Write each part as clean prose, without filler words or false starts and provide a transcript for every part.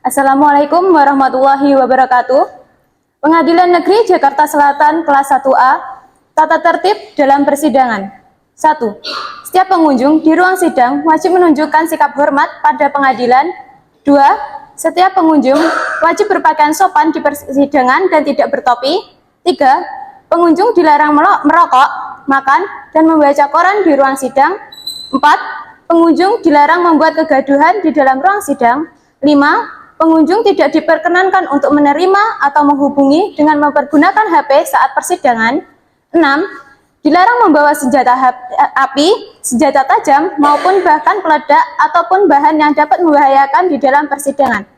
Assalamualaikum warahmatullahi wabarakatuh. Pengadilan Negeri Jakarta Selatan kelas 1A, tata tertib dalam persidangan. 1. Setiap pengunjung di ruang sidang wajib menunjukkan sikap hormat pada pengadilan. 2. Setiap pengunjung wajib berpakaian sopan di persidangan dan tidak bertopi. 3. Pengunjung dilarang merokok, makan, dan membaca koran di ruang sidang. 4. Pengunjung dilarang membuat kegaduhan di dalam ruang sidang. 5. Pengunjung tidak diperkenankan untuk menerima atau menghubungi dengan mempergunakan HP saat persidangan. 6. Dilarang membawa senjata api, senjata tajam, maupun bahkan peledak ataupun bahan yang dapat membahayakan di dalam persidangan.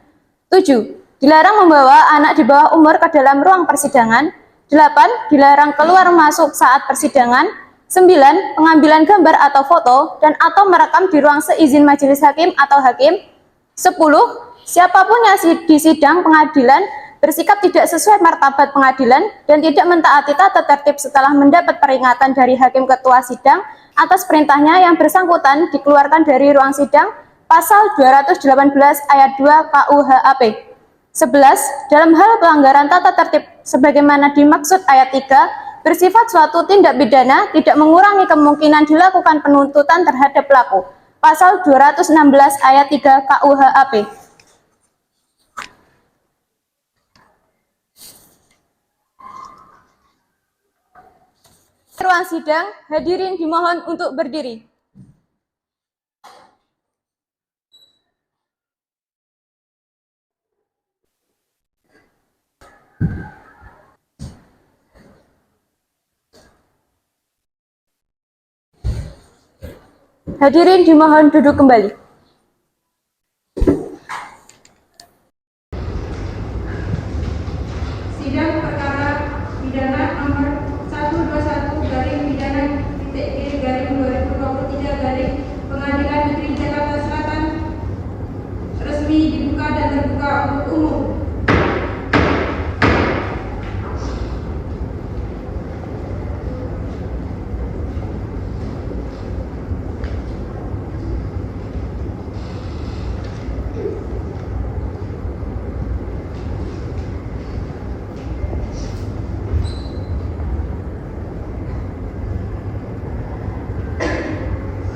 7. Dilarang membawa anak di bawah umur ke dalam ruang persidangan. 8. Dilarang keluar masuk saat persidangan. 9. Pengambilan gambar atau foto dan atau merekam di ruang seizin majelis hakim atau hakim. 10. Siapapun yang di sidang pengadilan bersikap tidak sesuai martabat pengadilan dan tidak mentaati tata tertib setelah mendapat peringatan dari hakim ketua sidang atas perintahnya yang bersangkutan dikeluarkan dari ruang sidang pasal 218 ayat 2 KUHAP. 11. Dalam hal pelanggaran tata tertib sebagaimana dimaksud ayat 3 bersifat suatu tindak pidana tidak mengurangi kemungkinan dilakukan penuntutan terhadap pelaku. Pasal 216 ayat 3 KUHAP. Ruang sidang, hadirin dimohon untuk berdiri. Hadirin dimohon duduk kembali. Sidang perkara pidana nomor 121-pidana-G-2023 Pengadilan Negeri Jakarta Selatan resmi dibuka dan terbuka untuk umum.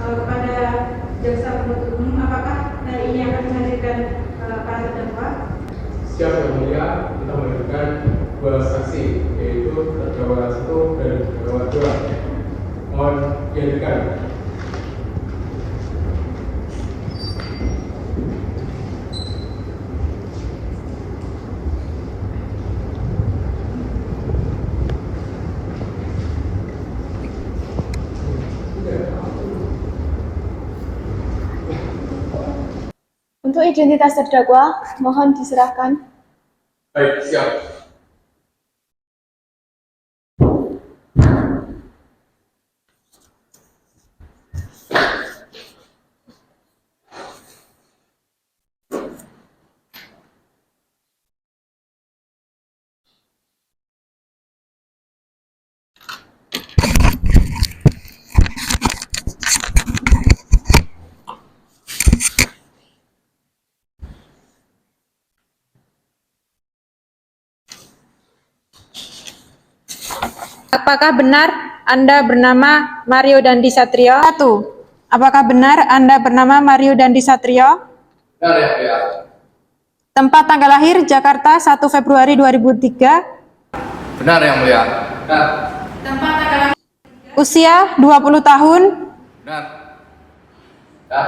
Kepada jaksa penuntut umum, apakah hari ini akan menghadirkan para terdakwa? Siap yang mulia, kita menghadirkan dua saksi, yaitu terdakwa 1 dan terdakwa 2. Mohon dihadirkan. Untuk identitas terdakwa, mohon diserahkan. Baik, siap. Apakah benar Anda bernama Mario Dandi Satrio? 1. Apakah benar Anda bernama Mario Dandi Satrio? Benar ya, mulia. Tempat tanggal lahir Jakarta 1 Februari 2003. Benar yang mulia. Benar. Tempat tanggal lahir usia 20 tahun. Benar. Benar.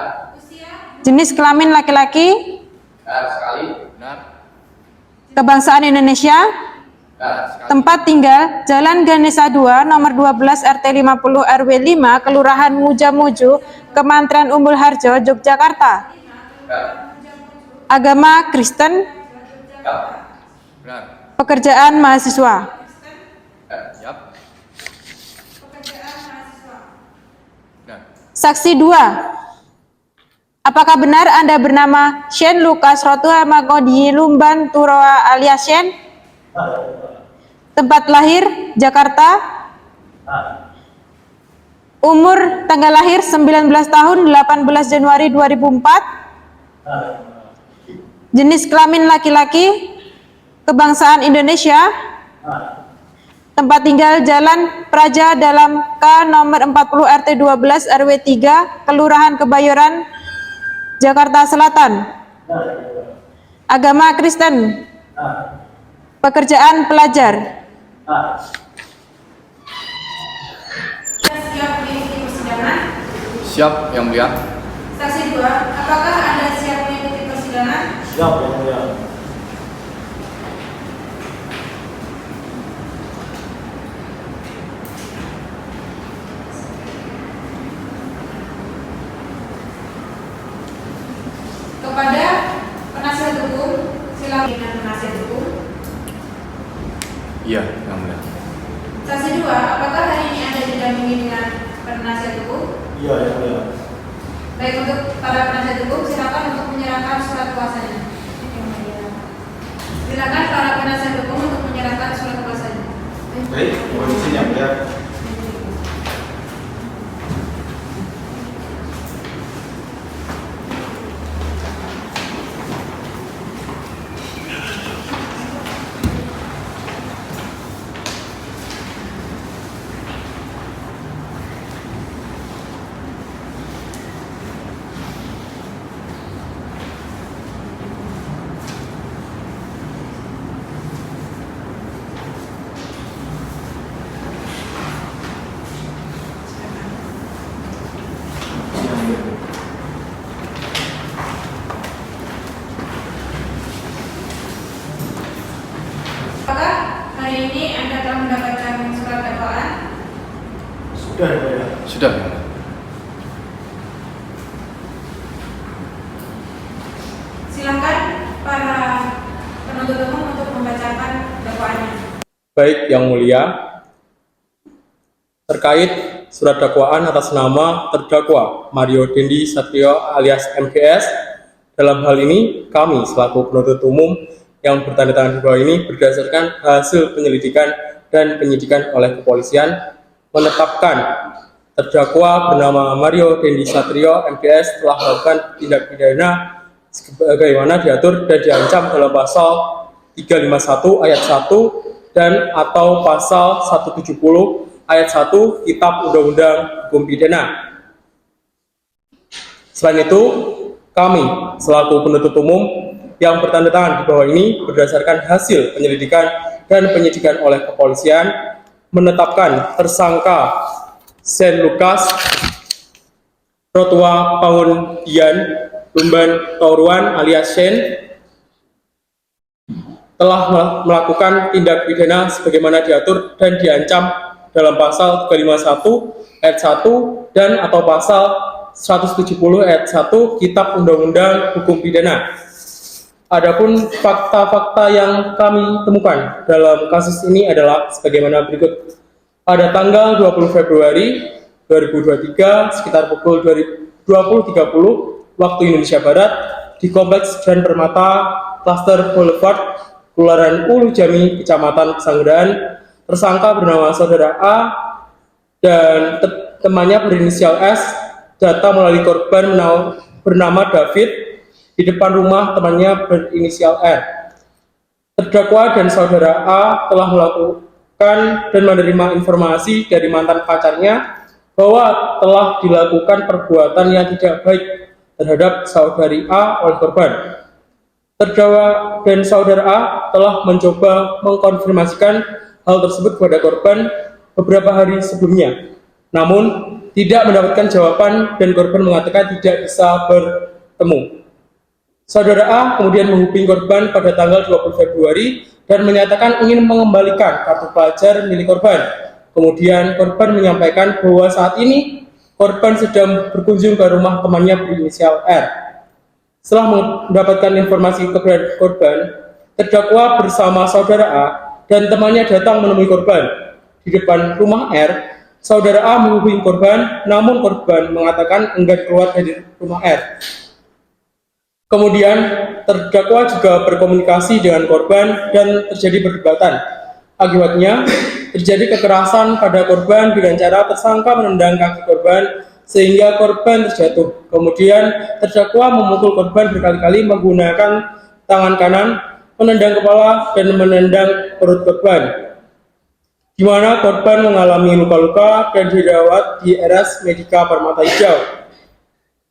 Jenis kelamin laki-laki. Benar sekali. Benar. Kebangsaan Indonesia. Benar sekali. Tempat tinggal Jalan Ganesha 2 nomor 12 RT 50 RW 5 Kelurahan Mujamuju, Kementerian Umbul Harjo, Yogyakarta. Benar. Agama Kristen. Benar. Pekerjaan mahasiswa. Siap. Benar. Saksi 2. Apakah benar Anda bernama Shen Lukas Rotua Magodi Lumban Turoa alias Shen? Tempat lahir Jakarta. Umur tanggal lahir 19 tahun 18 Januari 2004. jenis kelamin laki-laki, kebangsaan Indonesia, tempat tinggal Jalan Praja dalam K nomor 40 RT 12 RW 3, Kelurahan Kebayoran, Jakarta Selatan. Agama Kristen. Pekerjaan pelajar. Siap mengikuti persidangan? Siap, Yang Mulia. Saksi 2, apakah Anda siap mengikuti persidangan? Siap, Yang Mulia. Kepada penasihat hukum, silakan dengan penasihat hukum. Iya, Yang Mulia. Saksi 2, apakah hari ini Anda didampingi dengan penasihat hukum? Iya, Yang Mulia. Baik, untuk para penasihat hukum, silakan untuk menyerahkan surat kuasanya. Silakan para penasihat hukum untuk menyerahkan surat kuasanya. Baik, mohon izin Yang Mulia. Apakah hari ini Anda telah mendapatkan surat dakwaan? Sudah, Yang Mulia. Sudah, Yang Mulia. Silakan para penuntut umum untuk membacakan dakwaannya. Baik, Yang Mulia, terkait surat dakwaan atas nama terdakwa Mario Dendi Satrio alias MGS, dalam hal ini kami selaku penuntut umum yang bertanda tangan di bawah ini berdasarkan hasil penyelidikan dan penyidikan oleh kepolisian menetapkan terdakwa bernama Mario Dendi Satrio MGS telah melakukan tindak pidana sebagaimana diatur dan diancam dalam pasal 351 ayat 1 dan atau pasal 170 ayat 1 Kitab Undang-Undang Hukum Pidana. Selain itu, kami selaku penuntut umum yang bertanda tangan di bawah ini berdasarkan hasil penyelidikan dan penyidikan oleh kepolisian menetapkan tersangka Sen Lukas Rotua Paun Dian Lumban Toruan alias Sen telah melakukan tindak pidana sebagaimana diatur dan diancam dalam pasal 351 ayat 1 dan atau pasal 170 ayat 1 Kitab Undang-Undang Hukum Pidana. Adapun fakta-fakta yang kami temukan dalam kasus ini adalah sebagaimana berikut. Pada tanggal 20 Februari 2023 sekitar pukul 20.30 waktu Indonesia Barat di Kompleks Grand Permata Cluster Boulevard Kelurahan Ulu Jami, Kecamatan Pesanggerahan, tersangka bernama Saudara A dan temannya berinisial S datang melalui korban bernama David di depan rumah temannya berinisial R. Terdakwa dan Saudara A telah melakukan dan menerima informasi dari mantan pacarnya bahwa telah dilakukan perbuatan yang tidak baik terhadap Saudari A oleh korban. Terdakwa dan Saudara A telah mencoba mengkonfirmasikan hal tersebut kepada korban beberapa hari sebelumnya, namun tidak mendapatkan jawaban dan korban mengatakan tidak bisa bertemu. Saudara A kemudian menghubungi korban pada tanggal 20 Februari dan menyatakan ingin mengembalikan kartu pelajar milik korban. Kemudian korban menyampaikan bahwa saat ini korban sedang berkunjung ke rumah temannya berinisial R. Setelah mendapatkan informasi keberadaan korban, terdakwa bersama Saudara A dan temannya datang menemui korban. Di depan rumah R, Saudara A menghubungi korban, namun korban mengatakan enggan keluar dari rumah R. Kemudian, terdakwa juga berkomunikasi dengan korban dan terjadi perdebatan. Akibatnya, terjadi kekerasan pada korban dengan cara tersangka menendang kaki korban sehingga korban terjatuh. Kemudian, terdakwa memukul korban berkali-kali menggunakan tangan kanan menendang kepala dan menendang perut korban, di mana korban mengalami luka-luka dan dirawat di RS Medika Permata Hijau.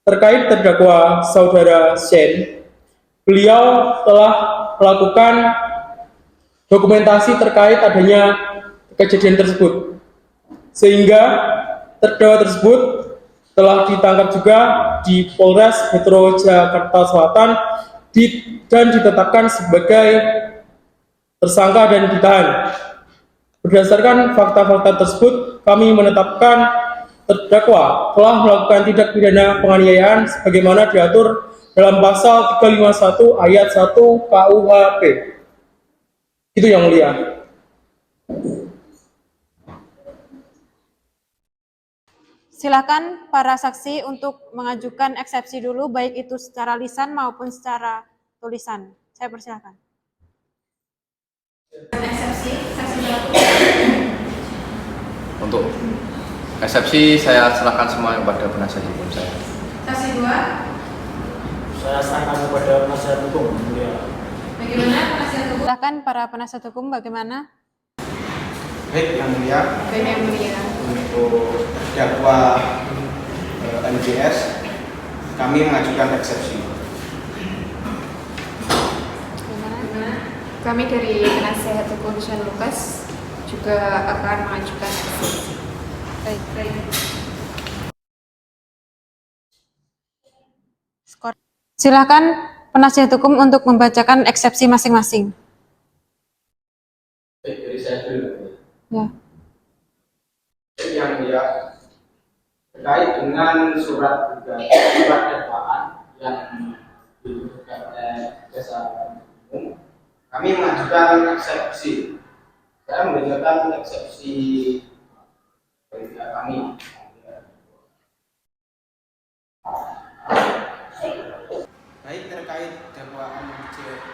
Terkait terdakwa saudara Shen, beliau telah melakukan dokumentasi terkait adanya kejadian tersebut, sehingga terdakwa tersebut telah ditangkap juga di Polres Metro Jakarta Selatan dan ditetapkan sebagai tersangka dan ditahan. Berdasarkan fakta-fakta tersebut, kami menetapkan terdakwa telah melakukan tindak pidana penganiayaan sebagaimana diatur dalam pasal 351 ayat 1 KUHP. Itu yang mulia. Silakan para saksi untuk mengajukan eksepsi dulu, baik itu secara lisan maupun secara tulisan. Saya persilakan. Untuk eksepsi saya serahkan semua kepada penasihat hukum saya. Saksi 2. Saya serahkan kepada penasihat hukum, yang mulia. Bagaimana penasihat hukum? Silakan para penasihat hukum bagaimana? Baik, yang mulia, Baik yang mulia. untuk terdakwa NJS, kami mengajukan eksepsi. Kami dari penasihat hukum Shen Lucas juga akan mengajukan eksepsi. Baik. Silakan penasihat hukum untuk membacakan eksepsi masing-masing. Baik, dari saya dulu. Ya. Yang mulia, terkait dengan surat dakwaan yang ditujukan oleh jasa umum, kami mengajukan eksepsi. Saya mengajukan eksepsi dari pihak kami. Baik terkait dakwaan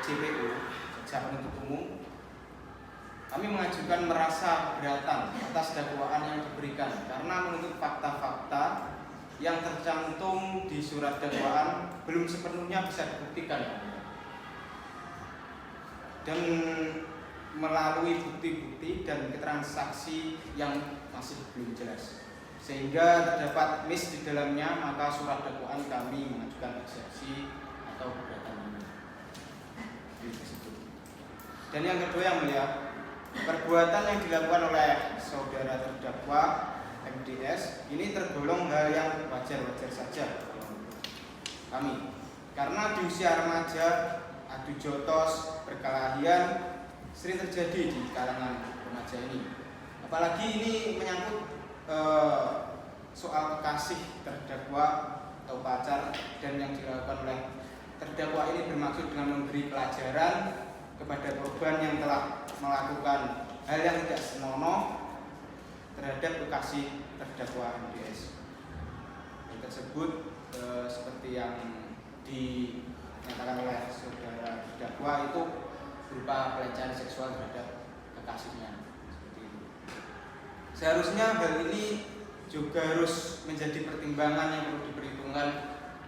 JPU, jaksa penuntut umum, kami mengajukan merasa keberatan atas dakwaan yang diberikan karena menurut fakta-fakta yang tercantum di surat dakwaan belum sepenuhnya bisa dibuktikan dan melalui bukti-bukti dan keterangan saksi yang masih belum jelas, sehingga terdapat miss di dalamnya, maka surat dakwaan kami mengajukan eksepsi atau keberatan tersebut. Dan yang kedua yang mulia, perbuatan yang dilakukan oleh saudara terdakwa MDS ini tergolong hal yang wajar-wajar saja kami, karena di usia remaja adu jotos, perkelahian sering terjadi di kalangan remaja ini. Apalagi ini menyangkut soal kekasih terdakwa atau pacar, dan yang dilakukan oleh terdakwa ini bermaksud dengan memberi pelajaran kepada korban yang telah melakukan hal yang tidak senonoh terhadap kekasih terdakwa MDS. Hal tersebut seperti yang dinyatakan oleh saudara terdakwa itu berupa pelecehan seksual terhadap kekasihnya. Seperti itu. Seharusnya hal ini juga harus menjadi pertimbangan yang perlu diperhitungkan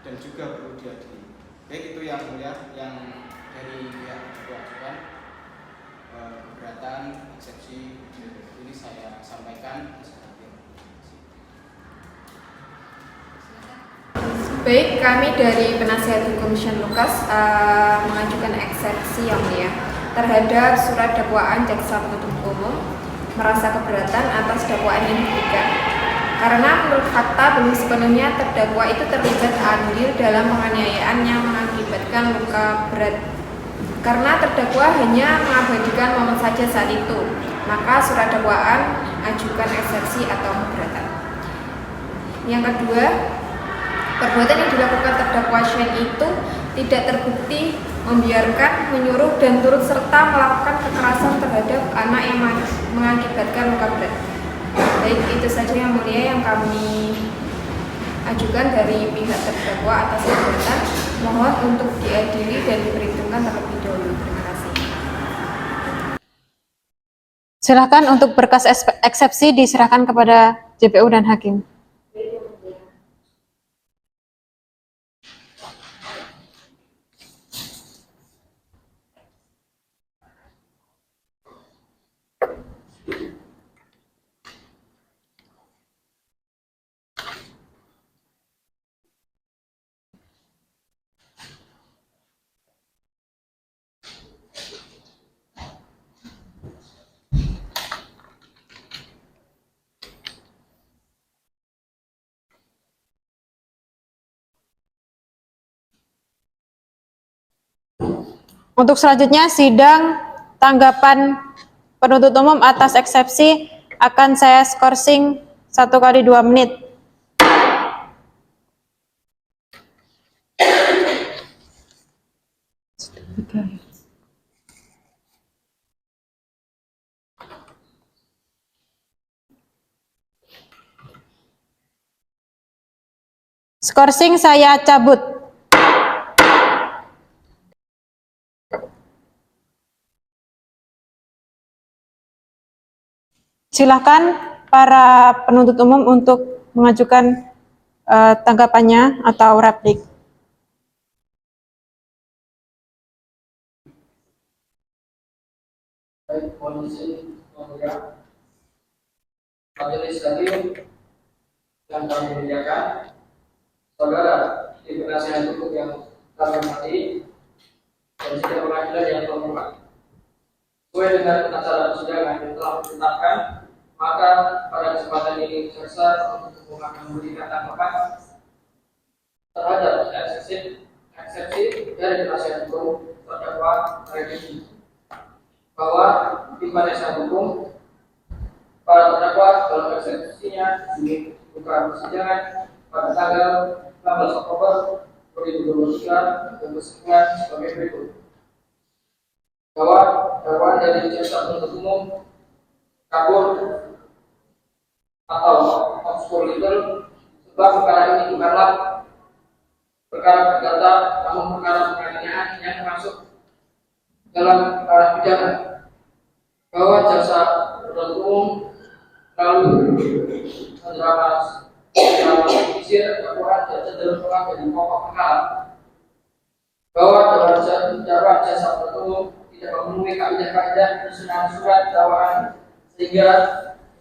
dan juga perlu diadili. Baik, itu yang mulia yang dari pihak kewajiban keberatan eksepsi ini saya sampaikan. Baik, kami dari penasihat hukum Shen Lucas mengajukan eksepsi yang mulia terhadap surat dakwaan jaksa penuntut umum, merasa keberatan atas dakwaan yang diberikan karena menurut fakta belum sepenuhnya terdakwa itu terlibat andil dalam penganiayaan yang mengakibatkan luka berat. Karena terdakwa hanya mengabadikan momen saja saat itu, maka surat dakwaan ajukan eksepsi atau keberatan. Yang kedua, perbuatan yang dilakukan terdakwa Shen itu tidak terbukti membiarkan, menyuruh, dan turut serta melakukan kekerasan terhadap anak yang mengakibatkan luka berat. Baik, itu saja yang mulia yang kami ajukan dari pihak terdakwa atas keberatan. Mohon untuk diadili dan diperhitungkan terlebih dahulu. Terima kasih. Silakan untuk berkas eksepsi diserahkan kepada JPU dan hakim. Untuk selanjutnya, sidang tanggapan penuntut umum atas eksepsi akan saya skorsing 1 kali 2 menit. Skorsing saya cabut. Silakan para penuntut umum untuk mengajukan tanggapannya atau replik. Baik, kondisi pemuda majelis hakim yang kami muliakan, saudara di penasihat hukum yang kami hormati dan sidang pengadilan yang terhormat. Sesuai dengan acara persidangan yang telah ditetapkan, maka pada kesempatan ini jaksa penuntut umum akan memberikan tanggapan terhadap eksepsi dari penasihat hukum terdakwa Regi, bahwa di penasihat hukum para terdakwa dalam eksepsinya dibuka persidangan pada tanggal 16 Oktober 2023 dan berkesimpulan sebagai berikut: bahwa dakwaan dari jaksa penuntut umum kabur atau obskur legal, sebab perkara ini bukanlah perkara perdata, namun perkara penganiayaan yang termasuk dalam perkara pidana, bahwa jaksa penuntut umum lalu mendramatisir dakwaan dan cenderung dari pokok perkara, bahwa dakwaan jaksa penuntut umum tidak memenuhi kaidah-kaidah penyusunan surat dakwaan sehingga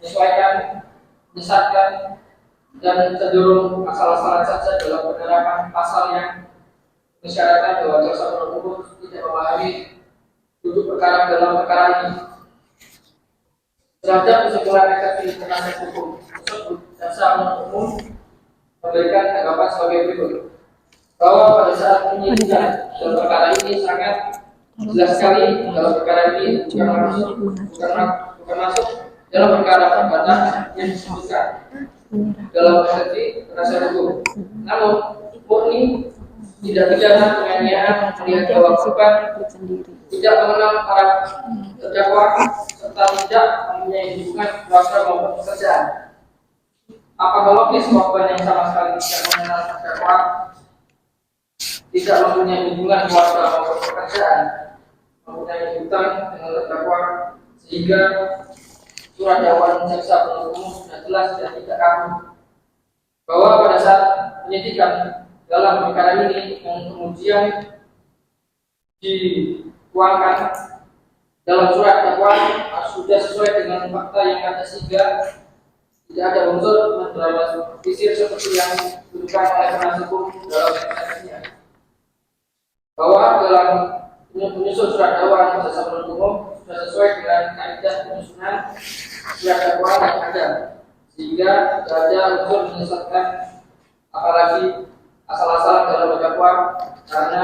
menyesuaikan, menyesatkan, dan cenderung asal-asalan saja dalam penerapan pasal yang mensyaratkan bahwa jaksa penuntut umum tidak memahami duduk perkara dalam perkara ini. Terhadap kesimpulan eksepsi penasihat hukum tersebut, jaksa penuntut umum memberikan tanggapan sebagai berikut: bahwa pada saat penyidikan dalam perkara ini sangat jelas sekali dalam perkara ini bukan masuk dalam perkara perdata yang disebutkan dalam eksepsi penasihat hukum, namun murni tidak pidana penganiayaan melihat bahwa korban tidak mengenal para terdakwa serta tidak mempunyai hubungan keluarga maupun pekerjaan. Apakah logis korban yang sama sekali tidak mengenal terdakwa, tidak mempunyai hubungan keluarga maupun pekerjaan, mempunyai hutang dengan terdakwa, sehingga surat dakwaan jaksa penuntut umum sudah jelas dan tidak kabur, bahwa pada saat penyidikan dalam perkara ini yang kemudian dituangkan dalam surat dakwaan sudah sesuai dengan fakta yang ada, sehingga tidak ada unsur mendramatisir seperti yang dituduhkan oleh penasihat hukum dalam eksepsinya, bahwa dalam menyusun surat dakwaan jaksa penuntut umum sudah sesuai dengan kaidah penyusunan surat dakwaan yang ada, sehingga tidak ada unsur menyesatkan apalagi asal-asalan dalam dakwaan, karena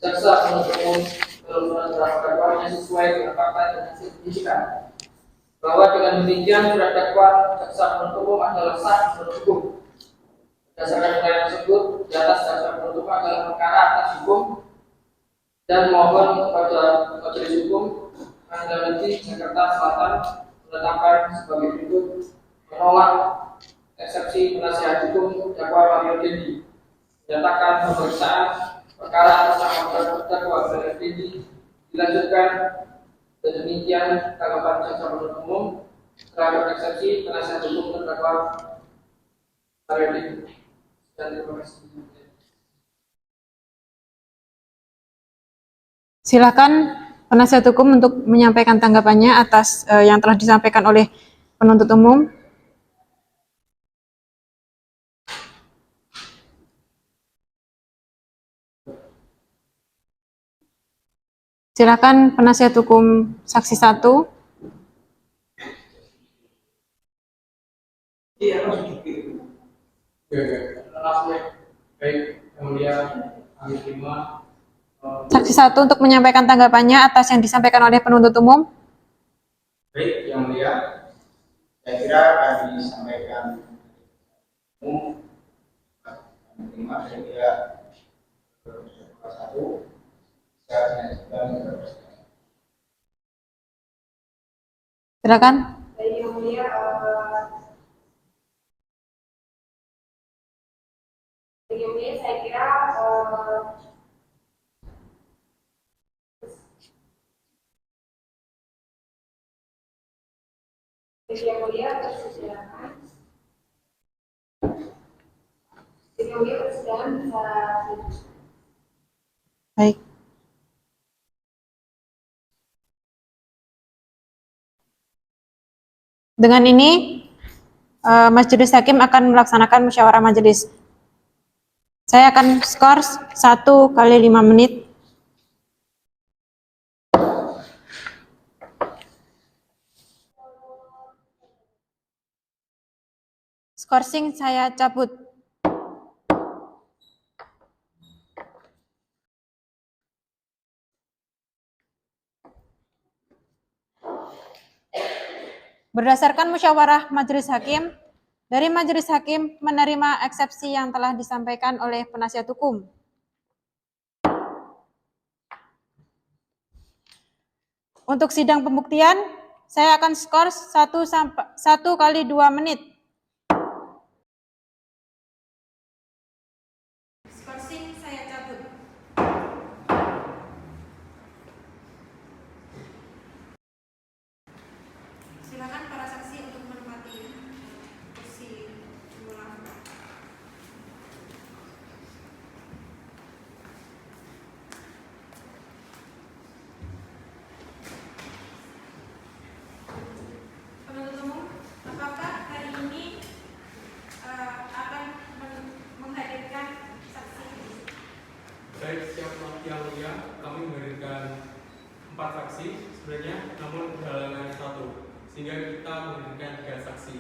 jaksa penuntut umum dalam surat dakwaannya sesuai dengan fakta dan hasil penyidikan, bahwa dengan demikian surat dakwaan jaksa penuntut umum adalah sah menurut hukum. Berdasarkan nilai tersebut, di atas jaksa penuntut umum adalah perkara atas hukum, dan mohon kepada majelis hukum Pengadilan Negeri Jakarta Selatan menetapkan sebagai berikut: menolak eksepsi penasihat hukum dakwa Mario Dendi, menyatakan pemeriksaan perkara atas nama terdakwa Mario Dendi dilanjutkan, dan demikian tanggapan jaksa penuntut umum terhadap eksepsi penasihat hukum terdakwa Mario Dendi. Dan terima kasih. Silakan penasihat hukum untuk menyampaikan tanggapannya atas yang telah disampaikan oleh penuntut umum. Silakan penasihat hukum saksi 1. Baik, yang mulia kami terima Saksi 1 untuk menyampaikan tanggapannya atas yang disampaikan oleh penuntut umum. Baik, Yang Mulia, saya kira akan disampaikan umum menerima dari pihak kelas 1 secara dilanjutkan ke persidangan. Silakan. Baik, Yang Mulia, saya kira Yang Mulia persidangan bisa. Baik. Dengan ini, Majelis Hakim akan melaksanakan musyawarah majelis. Saya akan skor 1 kali 5 menit. Skorsing saya cabut. Berdasarkan musyawarah Majelis Hakim, dari Majelis Hakim menerima eksepsi yang telah disampaikan oleh penasihat hukum. Untuk sidang pembuktian, saya akan skor 1 kali 2 menit. Skorsing saya cabut. Silakan para saksi untuk menempati kursi ulang. Penuntut umum, apakah hari ini akan menghadirkan saksi? Baik, siap Yang Mulia, kami menghadirkan 4 saksi sebenarnya, namun berhalangan 1, sehingga kita menghadirkan 3 saksi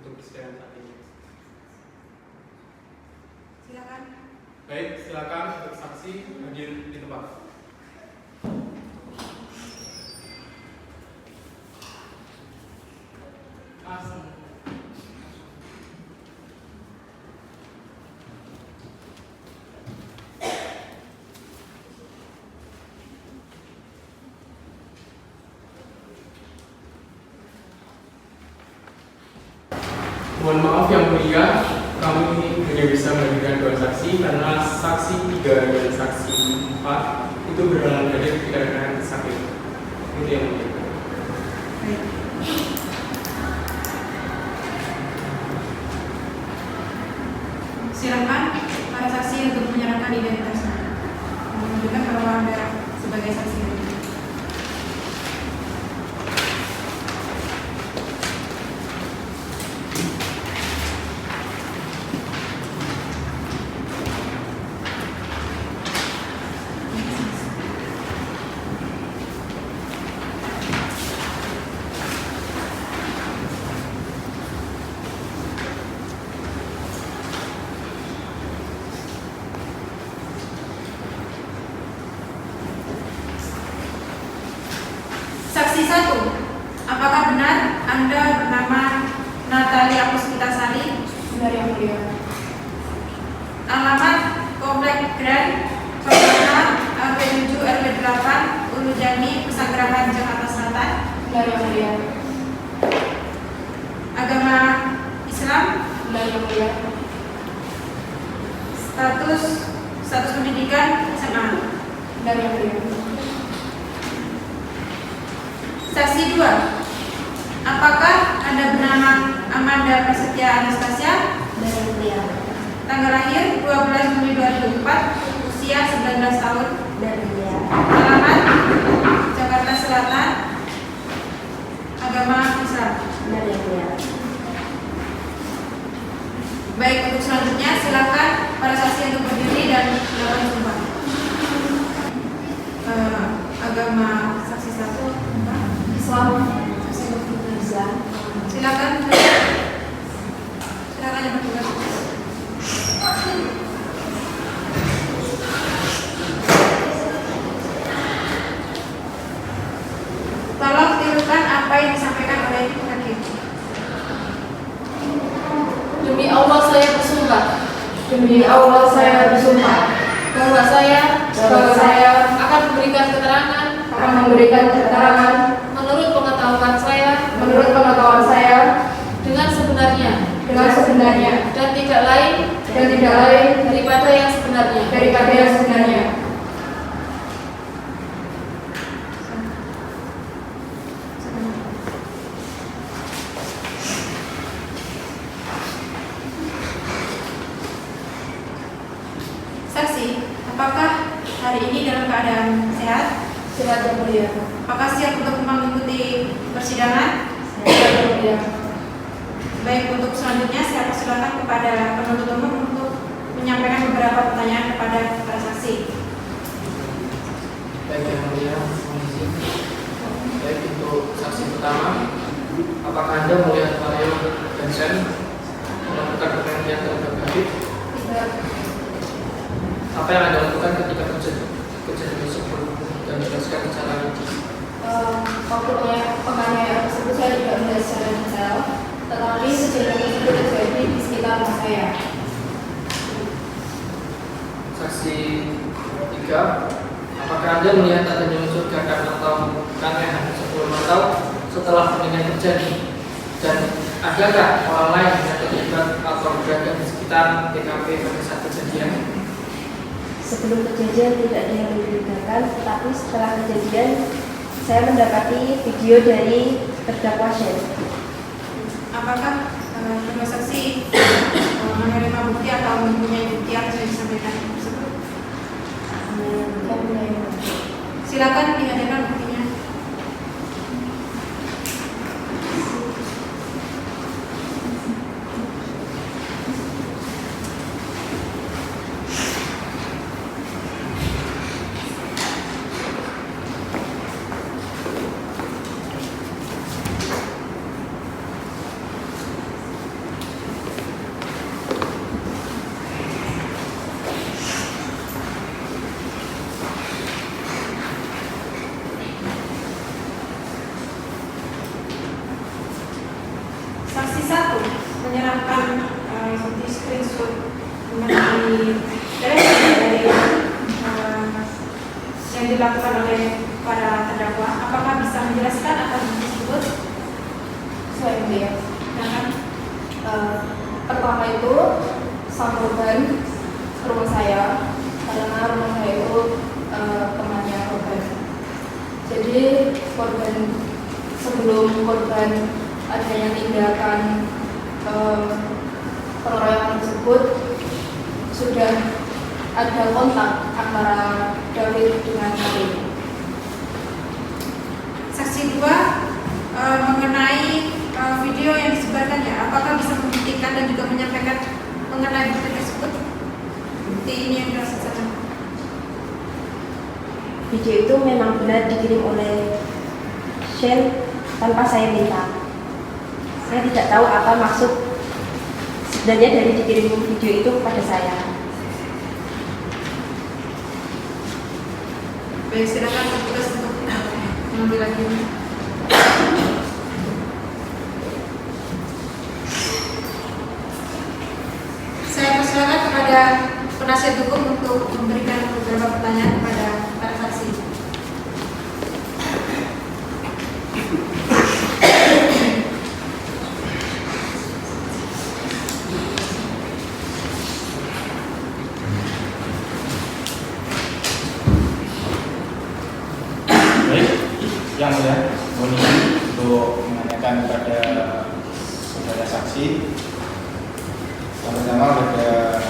untuk persidangan saat ini. Silakan. Baik, silakan untuk saksi hadir di tempat. Mohon maaf Yang Mulia, kami hanya bisa menghadirkan 2 saksi karena saksi 3 dan saksi 4 itu berhalangan hadir dikarenakan sakit. Itu Yang Mulia. Baik. Silakan para saksi untuk menyerahkan identitasnya, menunjukkan bahwa Anda sebagai saksi. Saksi 1, apakah benar Anda bernama Natalia Puspitasari? Benar, Yang Mulia. Alamat Komplek Grand Perdana RW7 RW8 Ulujami Pesanggerahan Jakarta Selatan. Benar, Yang Mulia. Agama Islam. Benar, Yang Mulia. Status pendidikan SMA. Benar, Yang Mulia. Saksi 2, apakah Anda bernama Amanda Prasetya Anastasia? Benar, Yang Mulia. Tanggal lahir 12 Juli 2004, usia 19 tahun. Benar, Yang Mulia. Alamat Jakarta Selatan. Agama Islam. Benar, Yang Mulia. Baik, untuk selanjutnya silakan para saksi untuk berdiri dan melakukan sumpah. Agama saksi 1 Islam. Islam. Silakan. Silakan yang bertugas. Demi Allah saya bersumpah bahwa saya akan memberikan keterangan menurut pengetahuan saya dengan sebenarnya dan tidak lain daripada yang sebenarnya. Saksi, apakah hari ini dalam keadaan sehat? Sehat yang mulia. Apakah siap untuk mengikuti persidangan? Sehat yang mulia. Baik, untuk selanjutnya saya persilakan kepada penuntut umum untuk menyampaikan beberapa pertanyaan kepada para saksi. Baik yang mulia, mohon izin. Baik, untuk saksi pertama, apakah Anda melihat Mario dan Sen melakukan penganiayaan terhadap Habib? Tidak. Apa yang Anda lakukan ketika kejadian tersebut dan jelaskan secara rinci? Waktu penganiayaan tersebut saya tidak melihat secara detail, tetapi kejadian tersebut terjadi di sekitar rumah saya. Saksi 3, apakah Anda melihat adanya unsur gangguan atau keanehan sebelum atau setelah penganiayaan terjadi? Dan adakah orang lain yang terlibat atau berada di sekitar TKP pada saat kejadian? Sebelum kejadian tidak ada yang mencurigakan, tetapi setelah kejadian saya mendapati video dari terdakwa Shen. Apakah kedua saksi menerima bukti atau mempunyai bukti yang sudah disampaikan tersebut? Silakan dihadirkan buktinya. Saksi 1 menyerahkan bukti screenshot mengenai dari yang dilakukan oleh para terdakwa. Apakah bisa menjelaskan atas bukti tersebut? Saya melihat. Silakan. Pertama itu sang korban ke rumah saya karena rumah saya itu temannya korban. Jadi korban sebelum korban adanya tindakan pengeroyokan tersebut sudah ada kontak antara David dengan Mario. Saksi 2 mengenai video yang disebarkan ya, apakah bisa membuktikan dan juga menyampaikan mengenai bukti tersebut? Bukti ini yang dirasakan. Video itu memang benar dikirim oleh Shen tanpa saya minta. Saya tidak tahu apa maksud sebenarnya dari dikirim video itu kepada saya. Baik, silakan petugas untuk mengambil lagi. Saya persilakan kepada penasihat hukum untuk memberikan beberapa pertanyaan kepada para saksi. Yang mulia, mohon izin untuk menanyakan kepada saudara saksi. Yang pertama pada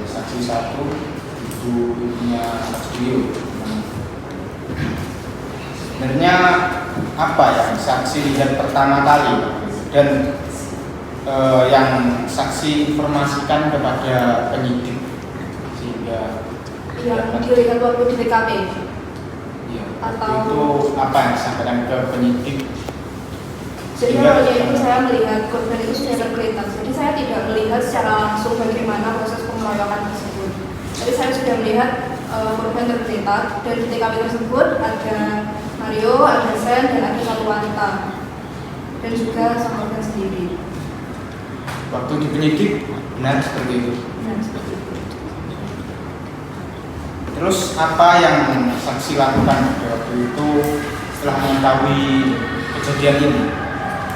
saksi 1, ibunya Studio. Sebenarnya apa yang saksi lihat pertama kali dan yang saksi informasikan kepada penyidik sehingga Yang dilihat waktu di TKP. Atau itu apa yang disampaikan ke penyidik? jadi awalnya itu saya melihat korban itu sudah tergeletak. Jadi saya tidak melihat secara langsung bagaimana proses pengeroyokan tersebut. Jadi saya sudah melihat korban tergeletak dan di TKP tersebut ada Mario, ada Sen, dan ada satu wanita dan juga sang korban sendiri. Waktu di penyidik benar seperti itu. Terus apa yang saksi lakukan pada waktu itu setelah mengetahui kejadian ini?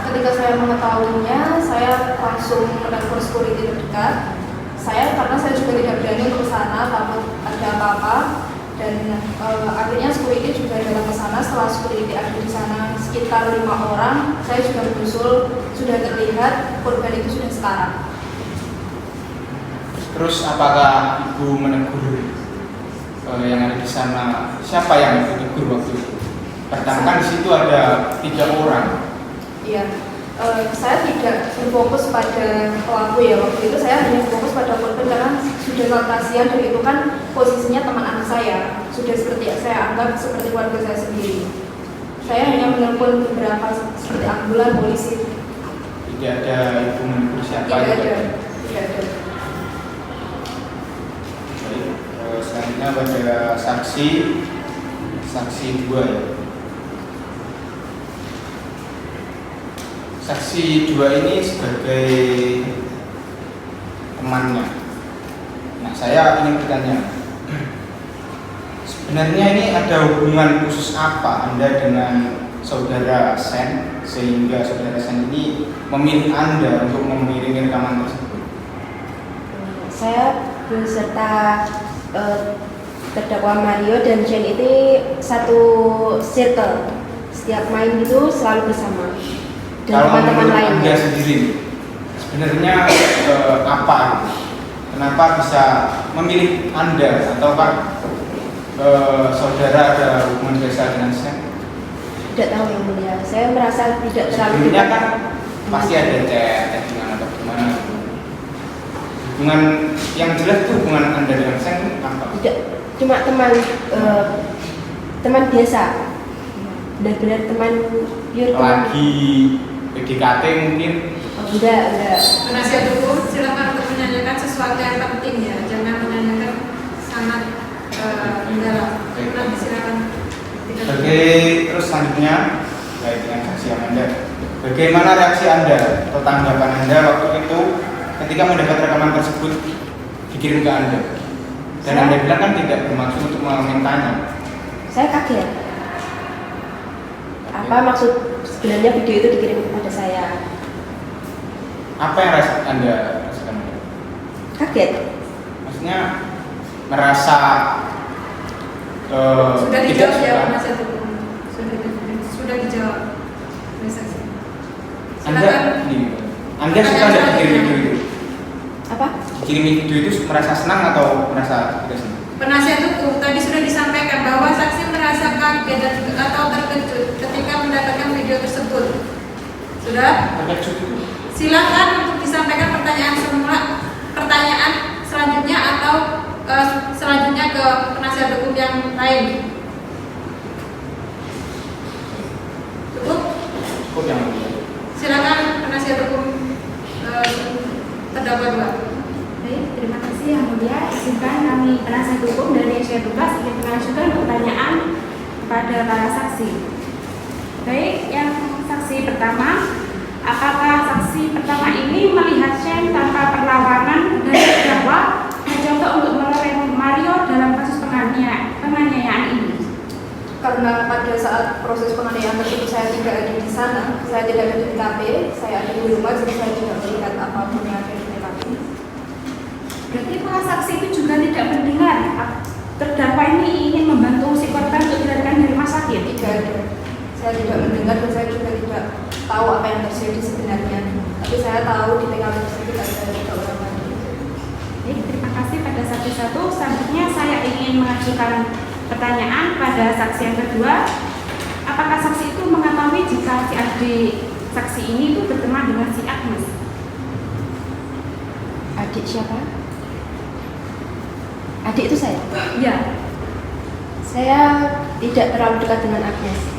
Ketika saya mengetahuinya, saya langsung menegur security terdekat. Karena saya juga tidak berani untuk ke sana, takut ada apa-apa. Dan akhirnya security juga datang ke sana. Setelah security ada di sana sekitar 5 orang, saya juga menyusul, sudah terlihat korban itu sudah sekarat. Terus apakah ibu menegur yang ada di sana? Siapa yang ditegur waktu itu? Pertama kan di situ ada 3 orang. Iya, saya tidak berfokus pada pelaku ya, waktu itu saya hanya fokus pada korban karena sudah sangat kasihan, dan itu kan posisinya teman anak saya, sudah seperti saya anggap seperti keluarga saya sendiri. Saya hanya menelpon beberapa seperti ambulan, polisi. Tidak ada ibu menegur siapa? Tidak ada. Baik, selanjutnya pada saksi 2 ya. Saksi 2 ini sebagai temannya. Nah, saya ingin bertanya, sebenarnya ini ada hubungan khusus apa Anda dengan saudara Sen sehingga saudara Sen ini memilih Anda untuk mengirim rekaman tersebut? Saya beserta terdakwa Mario dan Jen itu satu circle. Setiap main itu selalu bersama. Dan Kalau teman-teman menurut lainnya. Anda sendiri, sebenarnya apa? Kenapa bisa memilih Anda? Ataukah saudara ada hubungan biasa dengan Sen? Tidak tahu yang mulia. Saya merasa tidak terlalu Sebelumnya kan pasti ada chattingan atau gimana? Hubungan yang jelas itu hubungan Anda dengan Sen apa? Tidak, cuma teman biasa. Benar-benar teman pure teman. Lagi PDKT mungkin? Enggak. Penasihat hukum silakan untuk menanyakan sesuatu yang penting ya, jangan menanyakan sangat mendalam. Nanti silakan. Terus selanjutnya baik dengan saksi Anda. Bagaimana reaksi Anda atau tanggapan Anda waktu itu ketika mendapat rekaman tersebut dikirim ke Anda? Dan Anda bilang kan tidak bermaksud untuk memintanya. Saya kaget. Apa maksud sebenarnya video itu dikirim kepada saya? Apa yang Anda rasakan? Kaget. Maksudnya Merasa sudah tidak dijawab ya suka. penasihat hukum. Sudah dijawab. Saksi. Anda suka tidak dikirim video itu? Apa? Dikirim video itu merasa senang atau merasa tidak senang? Penasihat hukum tadi sudah disampaikan bahwa saksi merasa kaget atau terkejut ketika mendapatkan video tersebut. Sudah? Terkejut itu? Silakan untuk disampaikan pertanyaan selanjutnya atau selanjutnya ke penasihat hukum yang lain. Cukup? Cukup yang mulia. Silakan penasihat hukum terdakwa 2. Baik, terima kasih Yang Mulia. Izinkan kami penasihat hukum dari SC 12 ingin mengajukan pertanyaan kepada para saksi. Baik, yang saksi pertama, apakah saksi pertama ini melihat Shen tanpa perlawanan dan terdakwa mencoba untuk melereng Mario dalam kasus penganiayaan ini? Karena pada saat proses penganiayaan tersebut saya tidak ada di sana, saya tidak ada di TKP, saya ada di rumah, jadi saya tidak melihat apapun yang ada di TKP. Berarti para saksi itu juga tidak mendengar terdakwa ini ingin membantu si korban untuk dilarikan dari rumah sakit? Tidak ada. Saya tidak mendengar dan saya juga tidak tahu apa yang terjadi sebenarnya. Tapi saya tahu di TKP tersebut ada 3 orang lagi. Baik, terima kasih pada saksi 1. Selanjutnya saya ingin mengajukan pertanyaan pada saksi yang kedua. Apakah saksi itu mengetahui jika si adik saksi ini itu berteman dengan si Agnes? Adik siapa? Adik itu saya? Ya. Saya tidak terlalu dekat dengan Agnes.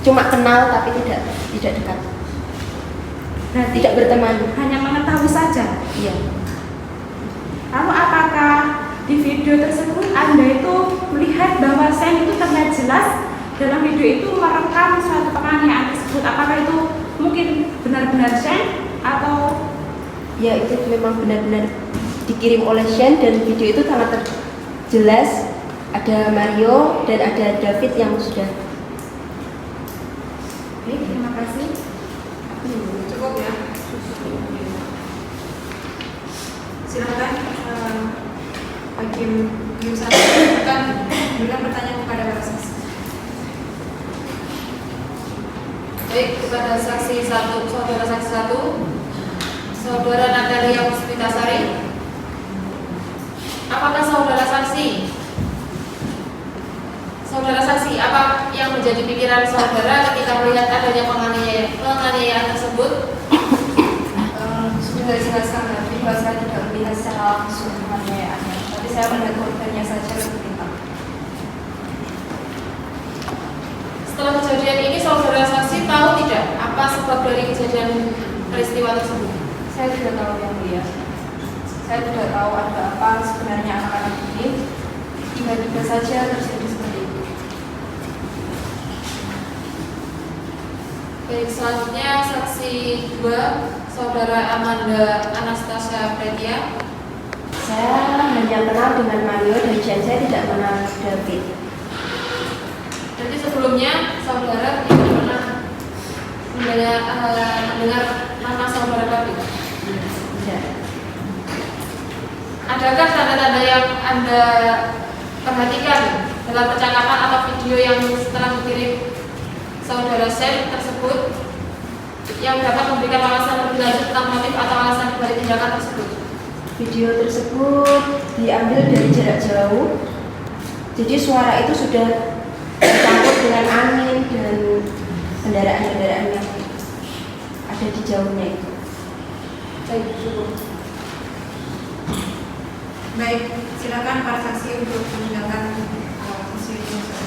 Cuma kenal tapi tidak dekat. Berarti Tidak berteman. hanya mengetahui saja. Iya. Lalu apakah di video tersebut Anda itu melihat bahwa Sen itu terlihat jelas dalam video itu merekam suatu penganiayaan tersebut? Apakah itu mungkin benar-benar Sen atau ya itu memang benar-benar dikirim oleh Shane, dan video itu sangat jelas. Ada Mario dan ada David yang sudah. Baik, terima kasih. Cukup ya. Silakan Hakim Yusuf akan berikan pertanyaan kepada para saksi. Baik, kepada saksi 1, saudara saksi 1, saudara Natalia Puspitasari. Apakah saudara saksi, apa yang menjadi pikiran saudara ketika melihat adanya penganiayaan tersebut? Sudah dijelaskan tadi bahwa saya tidak melihat secara langsung penganiayaannya, tapi saya melihat korbannya saja lebih pintar. Setelah kejadian ini, saudara saksi tahu tidak apa sebab dari kejadian peristiwa tersebut? Saya tidak tahu yang mulia. Saya tidak tahu ada apa sebenarnya anak-anak ini. Tiba-tiba saja terjadi seperti itu. Baik, selanjutnya saksi 2, saudara Amanda Anastasia Pretia. Saya hanya kenal dengan Mario dan Shane, saya tidak kenal David. Jadi sebelumnya saudara tidak pernah mendengar nama saudara David? Tidak. Adakah tanda-tanda yang Anda perhatikan dalam percakapan atau video yang setelah dikirim saudara Shane tersebut yang dapat memberikan alasan lebih lanjut tentang motif atau alasan dari tindakan tersebut? Video tersebut diambil dari jarak jauh, jadi suara itu sudah tercampur dengan angin dan kendaraan-kendaraan yang ada di jauhnya itu. Baik, cukup. Baik, silakan para saksi untuk meninggalkan sesi ini.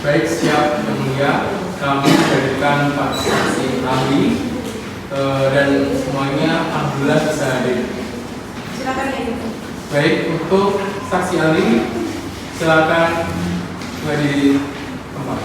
Baik, siap yang mulia. Kami hadirkan Pak saksi ahli dan semuanya alhamdulillah bisa hadir. Silakan ya Ibu. Baik, untuk saksi ahli silakan berdiri tempat.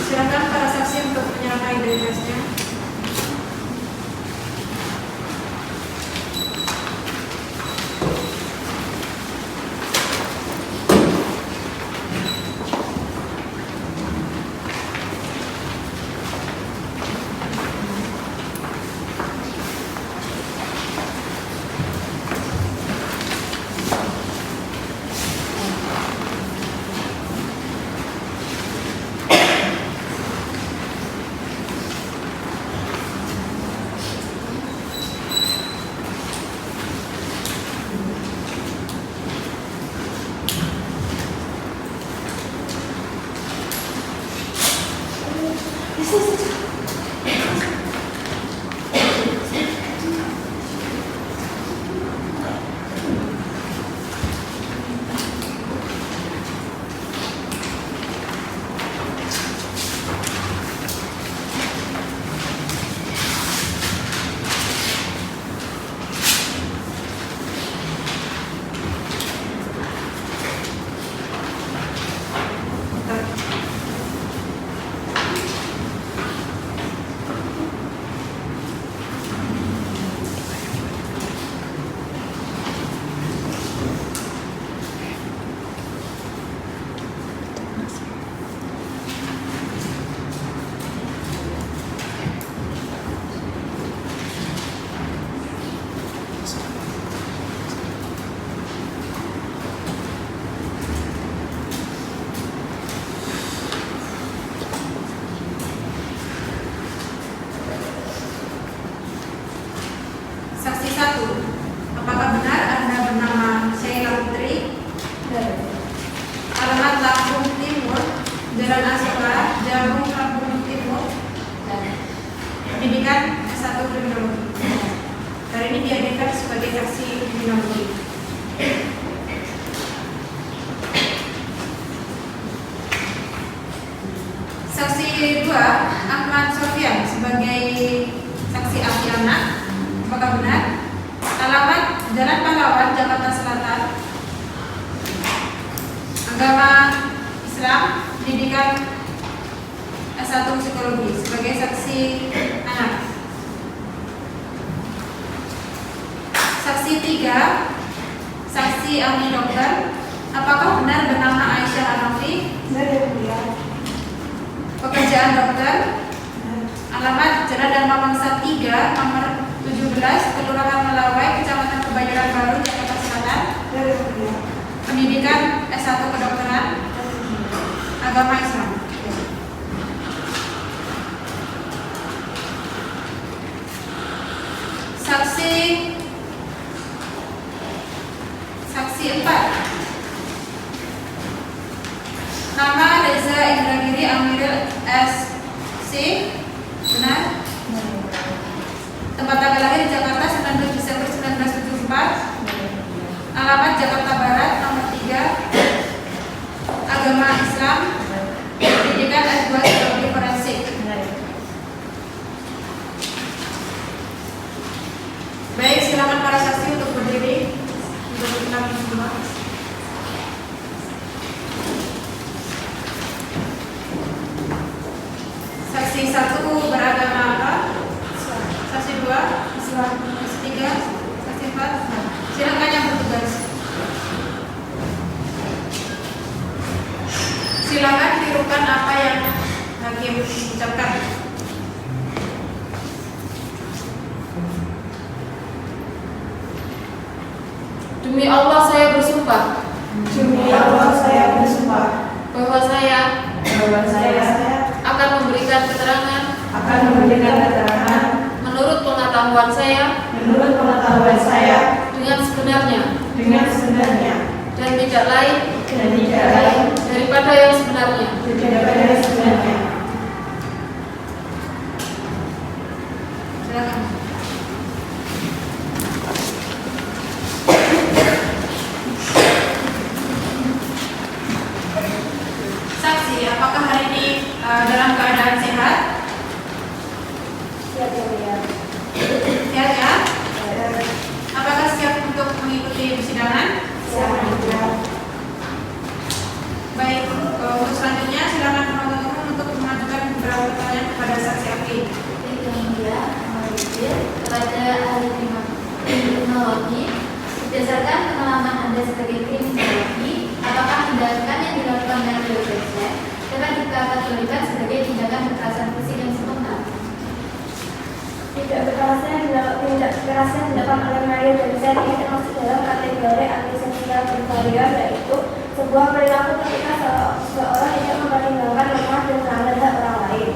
Silakan para saksi untuk menyerahkan identitasnya. saksi 2, Ahmad Sofyan sebagai saksi ahli anak. Apakah benar? Alamat Jalan Pahlawan, Jakarta Selatan. Agama Islam, pendidikan S1 Psikologi sebagai saksi anak. Saksi 3, saksi ahli dokter. Apakah benar bernama Aisyah Hanafi? Pekerjaan dokter. Alamat Jalan Dharma Wangsa 3, nomor 17, Kelurahan Melawai, Kecamatan Kebayoran Baru, Jakarta Selatan. Pendidikan S1 Kedokteran. Agama Islam. Saksi 4, nama Reza Indragiri Amiril SC. Benar? Tempat tanggal lahir di Jakarta 19 Desember 1974. Alamat Jakarta Barat nomor 3. Agama Islam. Pendidikan S2 Psikologi Forensik. Baik, silakan para saksi untuk berdiri untuk dikenalkan semua. Saksi 1 beragama apa? Saksi 2, Islam. Saksi 3, saksi 4. Silakan yang bertugas. Silakan tirukan apa yang hakim ucapkan. Demi Allah saya bersumpah. Demi Allah saya bersumpah Bahwa saya akan memberikan keterangan menurut pengetahuan saya dengan sebenarnya dan tidak lain daripada yang sebenarnya. Silakan. Saksi, apakah hari ini dalam keadaan sehat? Siap ya. Sehat ya? Apakah siap untuk mengikuti persidangan? Siap. Baik, untuk selanjutnya silakan penuntut umum untuk mengajukan beberapa pertanyaan kepada saksi ahli. Yang mulia, kepada ahli kriminologi, berdasarkan pengalaman Anda sebagai kriminologi, apakah tindakan yang dilakukan dengan Joe dapat dikategorikan sebagai tindakan kekerasan fisik yang spontan? Tindak kekerasan dilakukan oleh Mario dan Zen ini termasuk dalam kategori antisosial berbahaya, yaitu sebuah perilaku ketika seseorang tidak mempertimbangkan lemah dan melanggar hak orang lain.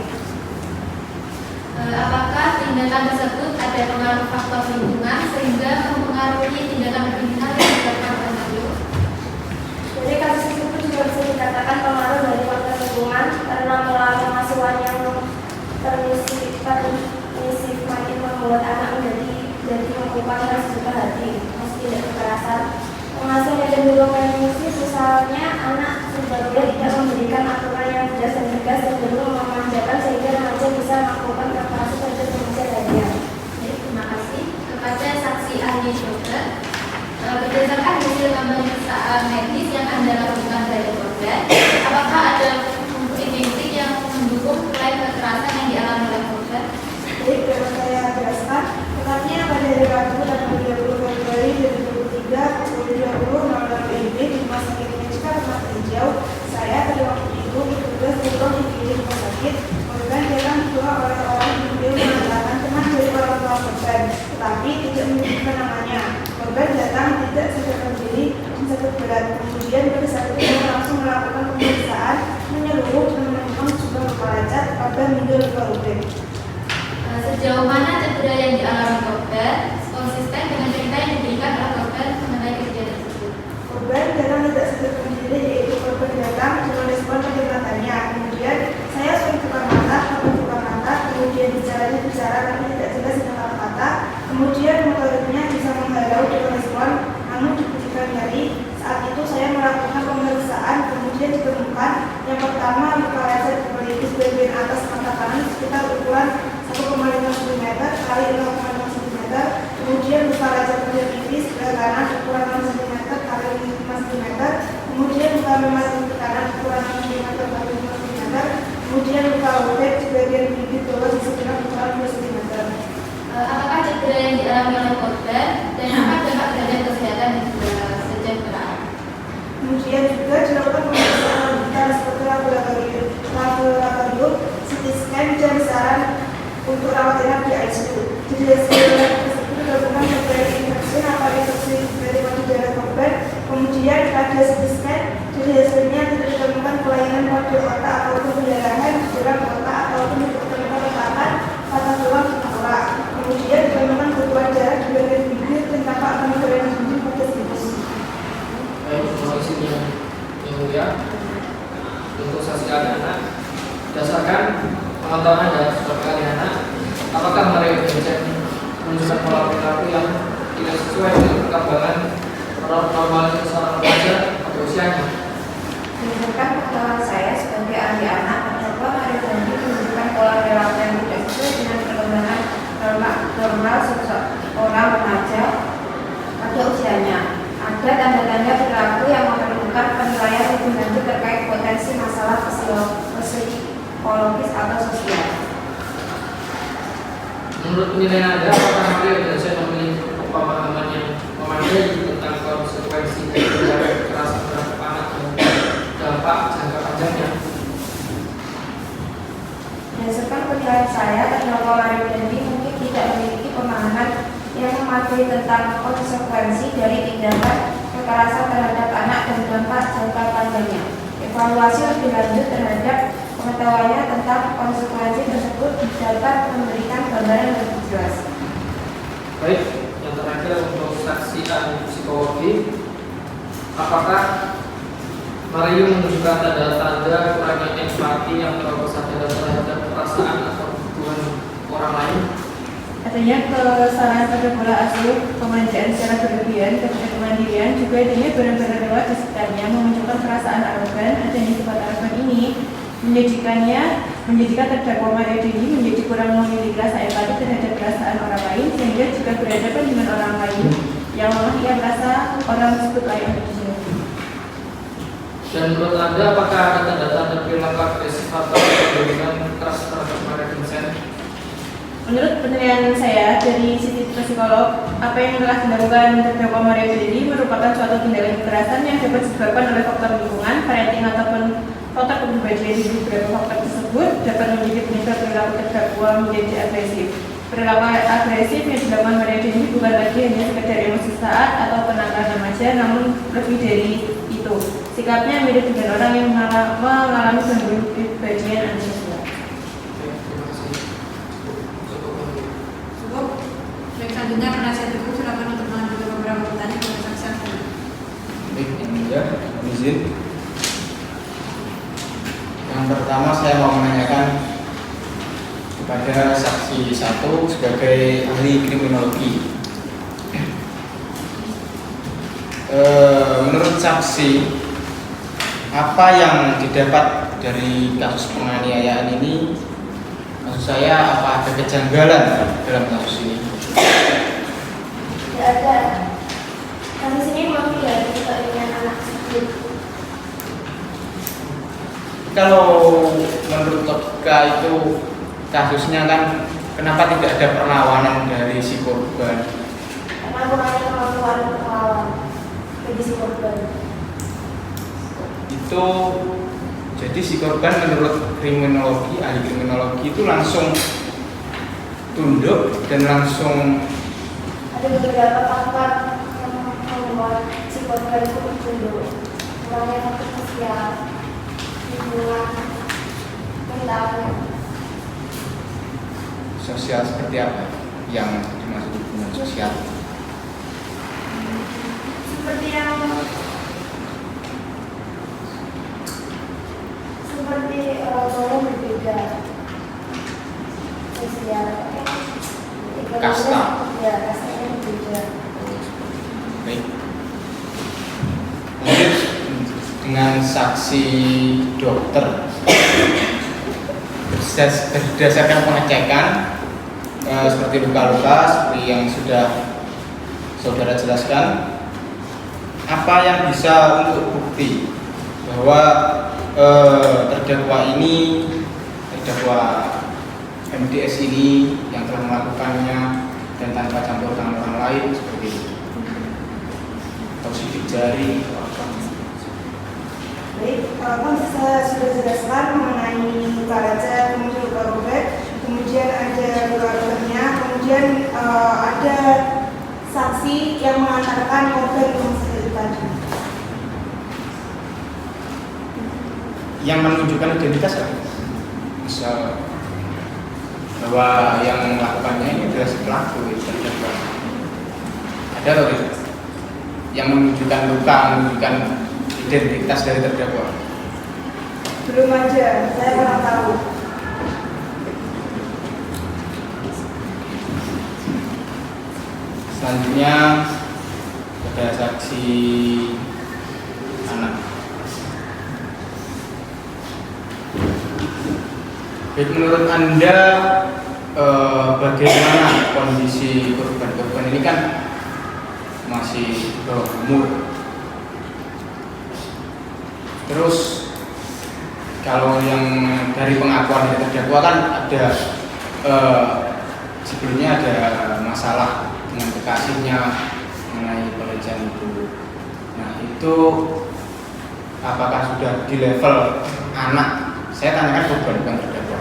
Apakah tindakan tersebut ada pengaruh faktor lingkungan sehingga mempengaruhi tindakan kriminal yang dilakukan oleh Mario? Jadi kasus tersebut juga bisa dikatakan pengaruh dari faktor lingkungan karena melalui pengasuhan yang permisif makin membuat anak menjadi melakukan rasa suka hati meski tidak kekerasan. Pengasuhan yang cenderung permisif, misalnya anak sebagai tidak memberikan aturan yang jelas dan tegas, cenderung memanjakan sehingga remaja bisa melakukan kekerasan terhadap remaja lainnya. Terima kasih. Kepada saksi ahli dokter, berdasarkan hasil pemeriksaan medis yang Anda lakukan terhadap korban, apakah ada bukti medis yang mendukung klaim kekerasan yang dialami oleh korban? Jadi dapat saya jelaskan, tepatnya pada hari Rabu tanggal 30 Februari 2023 pukul 20 malam PIB di Rumah Sakit Medika Rumah Hijau, saya pada waktu itu bertugas untuk di rumah sakit. Korban datang dua oleh orang yang beliau mengatakan teman dari orang tua korban, tetapi tidak menyebutkan namanya. Korban datang tidak sadarkan diri dan sakit berat. Kemudian pada saat itu langsung melakukan pemeriksaan menyeluruh dan menemukan sejumlah luka lecet. Korban meninggal luka robek. Sejauh mana cedera yang dialami korban konsisten dengan cerita yang diberikan oleh korban mengenai kejadian tersebut? Korban datang tidak sadarkan diri, yaitu korban datang dengan respon pada matanya. Kemudian saya sering tukar mata, kemudian bicara tapi tidak jelas dengan kata-kata. Kemudian motoriknya bisa menghalau dengan respon, namun diberikan nyeri. Saat itu saya melakukan pemeriksaan, kemudian kemudian ditemukan yang pertama luka lecet memiliki bagian atas mata kanan sekitar ukuran 1,5 cm kali 0,5 cm, kemudian luka lecet pada pipi sebelah kanan ukuran 6 cm kali 5 cm, kemudian luka memar di kanan ukuran 6 cm kali 5 cm, kemudian luka lutut di bagian bibir bawah di sekitar ukuran 2 cm. Apakah cedera yang dialami oleh korban dan apa dampak terhadap kesehatan dan kesejahteraan? Kemudian juga dilakukan pemeriksaan lanjutan seperti laboratorium, CT scan dan saran untuk rawat inap di ICU. Jadi hasil tersebut gabungan dari infeksi atau infeksi dari darah korban, kemudian pada CT scan dari hasilnya tidak ditemukan kelainan pada otak ataupun pendarahan di dalam otak ataupun di tempat letakkan patah tulang di otak. Kemudian ditemukan kebutuhan darah di bagian bibir dan tampak penyebaran bibir pada situs. Terima kasih yang mulia. Untuk saksi anak, berdasarkan pengetahuan dan saudara anak, apakah mereka menunjukkan pola perilaku yang tidak sesuai dengan perkembangan normal seorang remaja atau usianya? Berdasarkan pengetahuan saya sebagai ahli anak, terdakwa Mario Dandi menunjukkan pola perilaku yang tidak sesuai dengan perkembangan normal seorang remaja pada usianya. Ada tanda-tanda perilaku yang memerlukan penilaian lebih lanjut terkait potensi masalah psikologis atau sosial. Menurut penilaian Anda, apakah Mario dan saya memiliki pemahaman yang memadai tentang konsekuensi dari tindakan kekerasan terhadap anak dan dampak jangka panjangnya? Berdasarkan penilaian saya, terdakwa Mario Dandi mungkin tidak memiliki pemahaman yang memadai tentang konsekuensi dari tindakan kekerasan terhadap anak dan dampak jangka panjangnya. Evaluasi lebih lanjut terhadap pengetahuannya tentang konsekuensi tersebut dapat memberikan gambaran yang lebih jelas. Baik, yang terakhir untuk saksi ahli psikologi, apakah Mario menunjukkan tanda-tanda kurangnya empati yang tersadar terhadap perasaan atau kebutuhan orang lain? Adanya kesalahan pada pola asuh, pemanjaan secara berlebihan, ketidakmandirian, juga adanya barang-barang lewat di sekitarnya memunculkan perasaan arogan. Adanya sifat arogan ini menjadikan terdakwa Mario Dandi menjadi kurang memiliki rasa empati terhadap perasaan orang lain, sehingga jika berhadapan dengan orang lain yang lemah, ia merasa orang tersebut layak untuk dijauhi. Dan menurut Anda, apakah ada tanda-tanda perilaku agresif atau perbuatan keras terhadap Mario Dandi? Menurut penilaian saya dari sisi psikolog, apa yang telah dilakukan terdakwa Mario Dandi merupakan suatu tindakan kekerasan yang dapat disebabkan oleh faktor lingkungan, parenting ataupun faktor kepribadian. Di beberapa faktor tersebut dapat menjadi penyebab perilaku terdakwa menjadi agresif. Perilaku agresif yang dilakukan Mario Dandi bukan lagi hanya sekedar emosi saat atau penangkalan remaja, namun lebih dari itu. Sikapnya mirip dengan orang yang mengalami gangguan kepribadian antisosial. Selanjutnya penasihat hukum silakan untuk mengajukan beberapa pertanyaan kepada saksi ahli. Baik, yang mulia, izin. Yang pertama saya mau menanyakan kepada saksi 1 sebagai ahli kriminologi. Menurut saksi, apa yang didapat dari kasus penganiayaan ini? Maksud saya, apa ada kejanggalan dalam kasus ini? Tidak ada. Kasus ini memang tidak ada dengan anak tersebut. Kalau menurut logika itu kasusnya kan kenapa tidak ada perlawanan dari si korban? Karena kurangnya kemampuan untuk melawan bagi si korban. Itu jadi si korban menurut kriminologi, ahli kriminologi itu langsung tunduk dan langsung Ada beberapa faktor yang membuat si korban itu tunduk. Kurangnya faktor sosial, hubungan, mentalnya. sosial seperti apa yang dimaksud hubungan sosial? Seperti yang orang tua berbeda sosial, Kasta. Ya, kastanya berbeda. Baik. Lanjut dengan saksi dokter berdasarkan pengecekan seperti luka-luka seperti yang sudah saudara jelaskan, apa yang bisa untuk bukti bahwa terdakwa MDS ini yang telah melakukannya dan tanpa campur tangan orang lain seperti itu, atau sidik jari atau apa. Baik, kan saya sudah jelaskan mengenai luka raja, kemudian luka robek, kemudian ada luka robernya, kemudian ada saksi yang mengantarkan korban ke rumah sakit tadi. Yang menunjukkan identitas kan? Misal bahwa yang melakukannya ini adalah si pelaku terdakwa. Ada atau tidak? Yang menunjukkan luka, menunjukkan identitas dari terdakwa. Belum aja, saya kurang tahu. Selanjutnya ada saksi anak. Baik, menurut Anda bagaimana kondisi korban-korban ini kan masih di bawah umur. Terus kalau yang dari pengakuan dari terdakwa kan ada sebelumnya ada masalah dengan kekasihnya mengenai pelecehan itu. Nah itu apakah sudah di level anak? Saya tanyakan korban bukan terdakwa.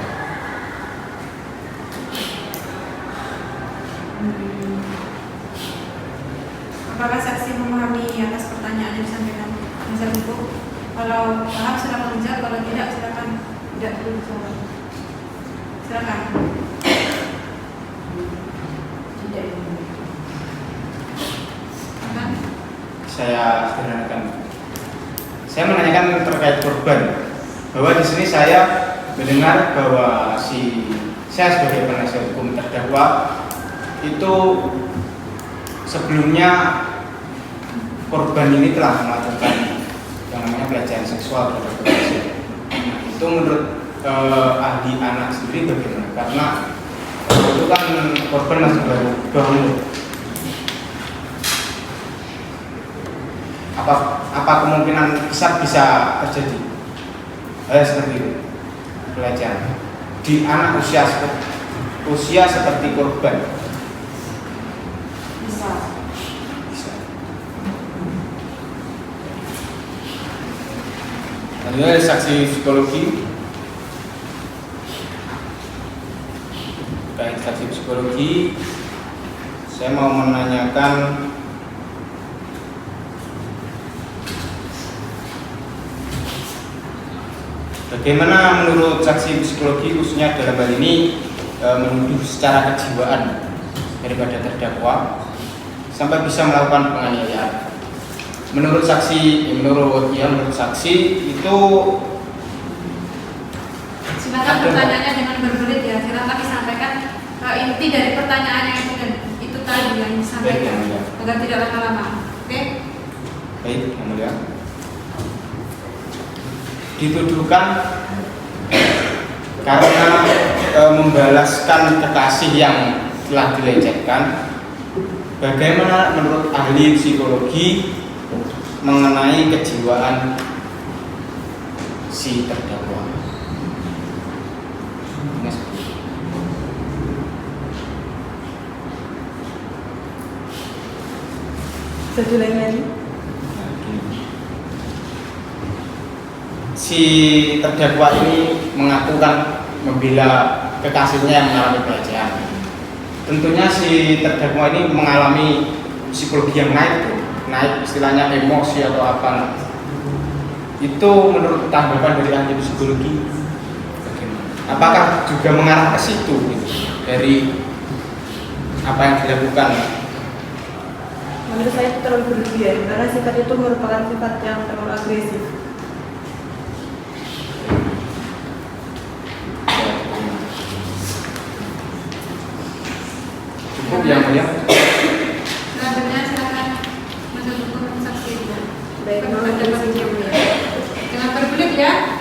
Apakah saksi memahami atas pertanyaan yang disampaikan penasihat hukum? Kalau paham silakan menjawab, kalau tidak silakan tidak perlu dijawab. Silakan. Saya sederhanakan. Saya menanyakan terkait korban. Bahwa di sini saya mendengar bahwa saya sebagai penasihat hukum terdakwa itu sebelumnya korban ini telah melakukan yang namanya pelecehan seksual terhadap korban. Nah, itu menurut ahli anak sendiri bagaimana? Karena itu kan korban masih baru. Apa kemungkinan besar bisa terjadi seperti itu, pelecehan di anak usia seperti korban? Bisa. Selanjutnya ada saksi psikologi. Baik, saksi psikologi, saya mau menanyakan bagaimana menurut saksi psikologi khususnya dalam hal ini menuduh secara kejiwaan daripada terdakwa sampai bisa melakukan penganiayaan. Menurut saksi itu Silakan pertanyaannya dengan berbelit ya. Silakan disampaikan inti dari pertanyaan yang itu tadi yang disampaikan agar tidak lama-lama. Oke? Baik, yang mulia. Dituduhkan karena membalaskan kekasih yang telah dilecehkan. Bagaimana menurut ahli psikologi mengenai kejiwaan si terdakwa? Si terdakwa ini mengakukan membela kekasihnya yang mengalami pelecehan. Tentunya si terdakwa ini mengalami psikologi yang naik istilahnya emosi atau apa. Itu menurut tanggapan dari ahli psikologi bagaimana? Apakah juga mengarah ke situ gitu, dari apa yang dilakukan? Menurut saya itu terlalu berlebihan karena sifat itu merupakan sifat yang terlalu agresif. Cukup yang mulia. Selanjutnya silakan menutup saksi. Baik, terima kasih. Amelia.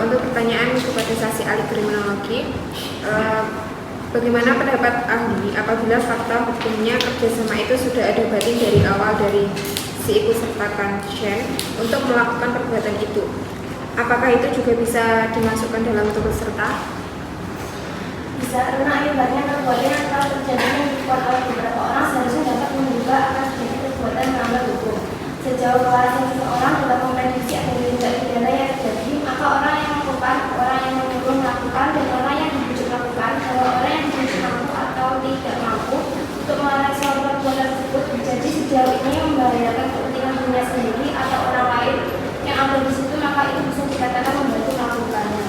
Untuk pertanyaan kepada saksi ahli kriminologi, bagaimana pendapat ahli apabila fakta hukumnya kerjasama itu sudah ada batin dari awal dari si ikut sertakan Shen untuk melakukan perbuatan itu? Apakah itu juga bisa dimasukkan dalam turut serta? Bisa, karena akibatnya perbuatan yang telah terjadi yang dilakukan oleh beberapa orang seharusnya dapat menduga akan terjadi perbuatan melanggar hukum. Sejauh kewajiban seseorang dalam memprediksi ada tindak pidana yang terjadi, maka orang yang melakukan, orang yang menyuruh melakukan, dan orang yang dibujuk melakukan, kalau orang yang dibujuk mampu atau tidak mampu untuk melarang suatu perbuatan tersebut, jadi sejauh ini membahayakan kepentingan dirinya sendiri atau orang lain yang ada di situ, maka itu bisa dikatakan membantu melakukannya.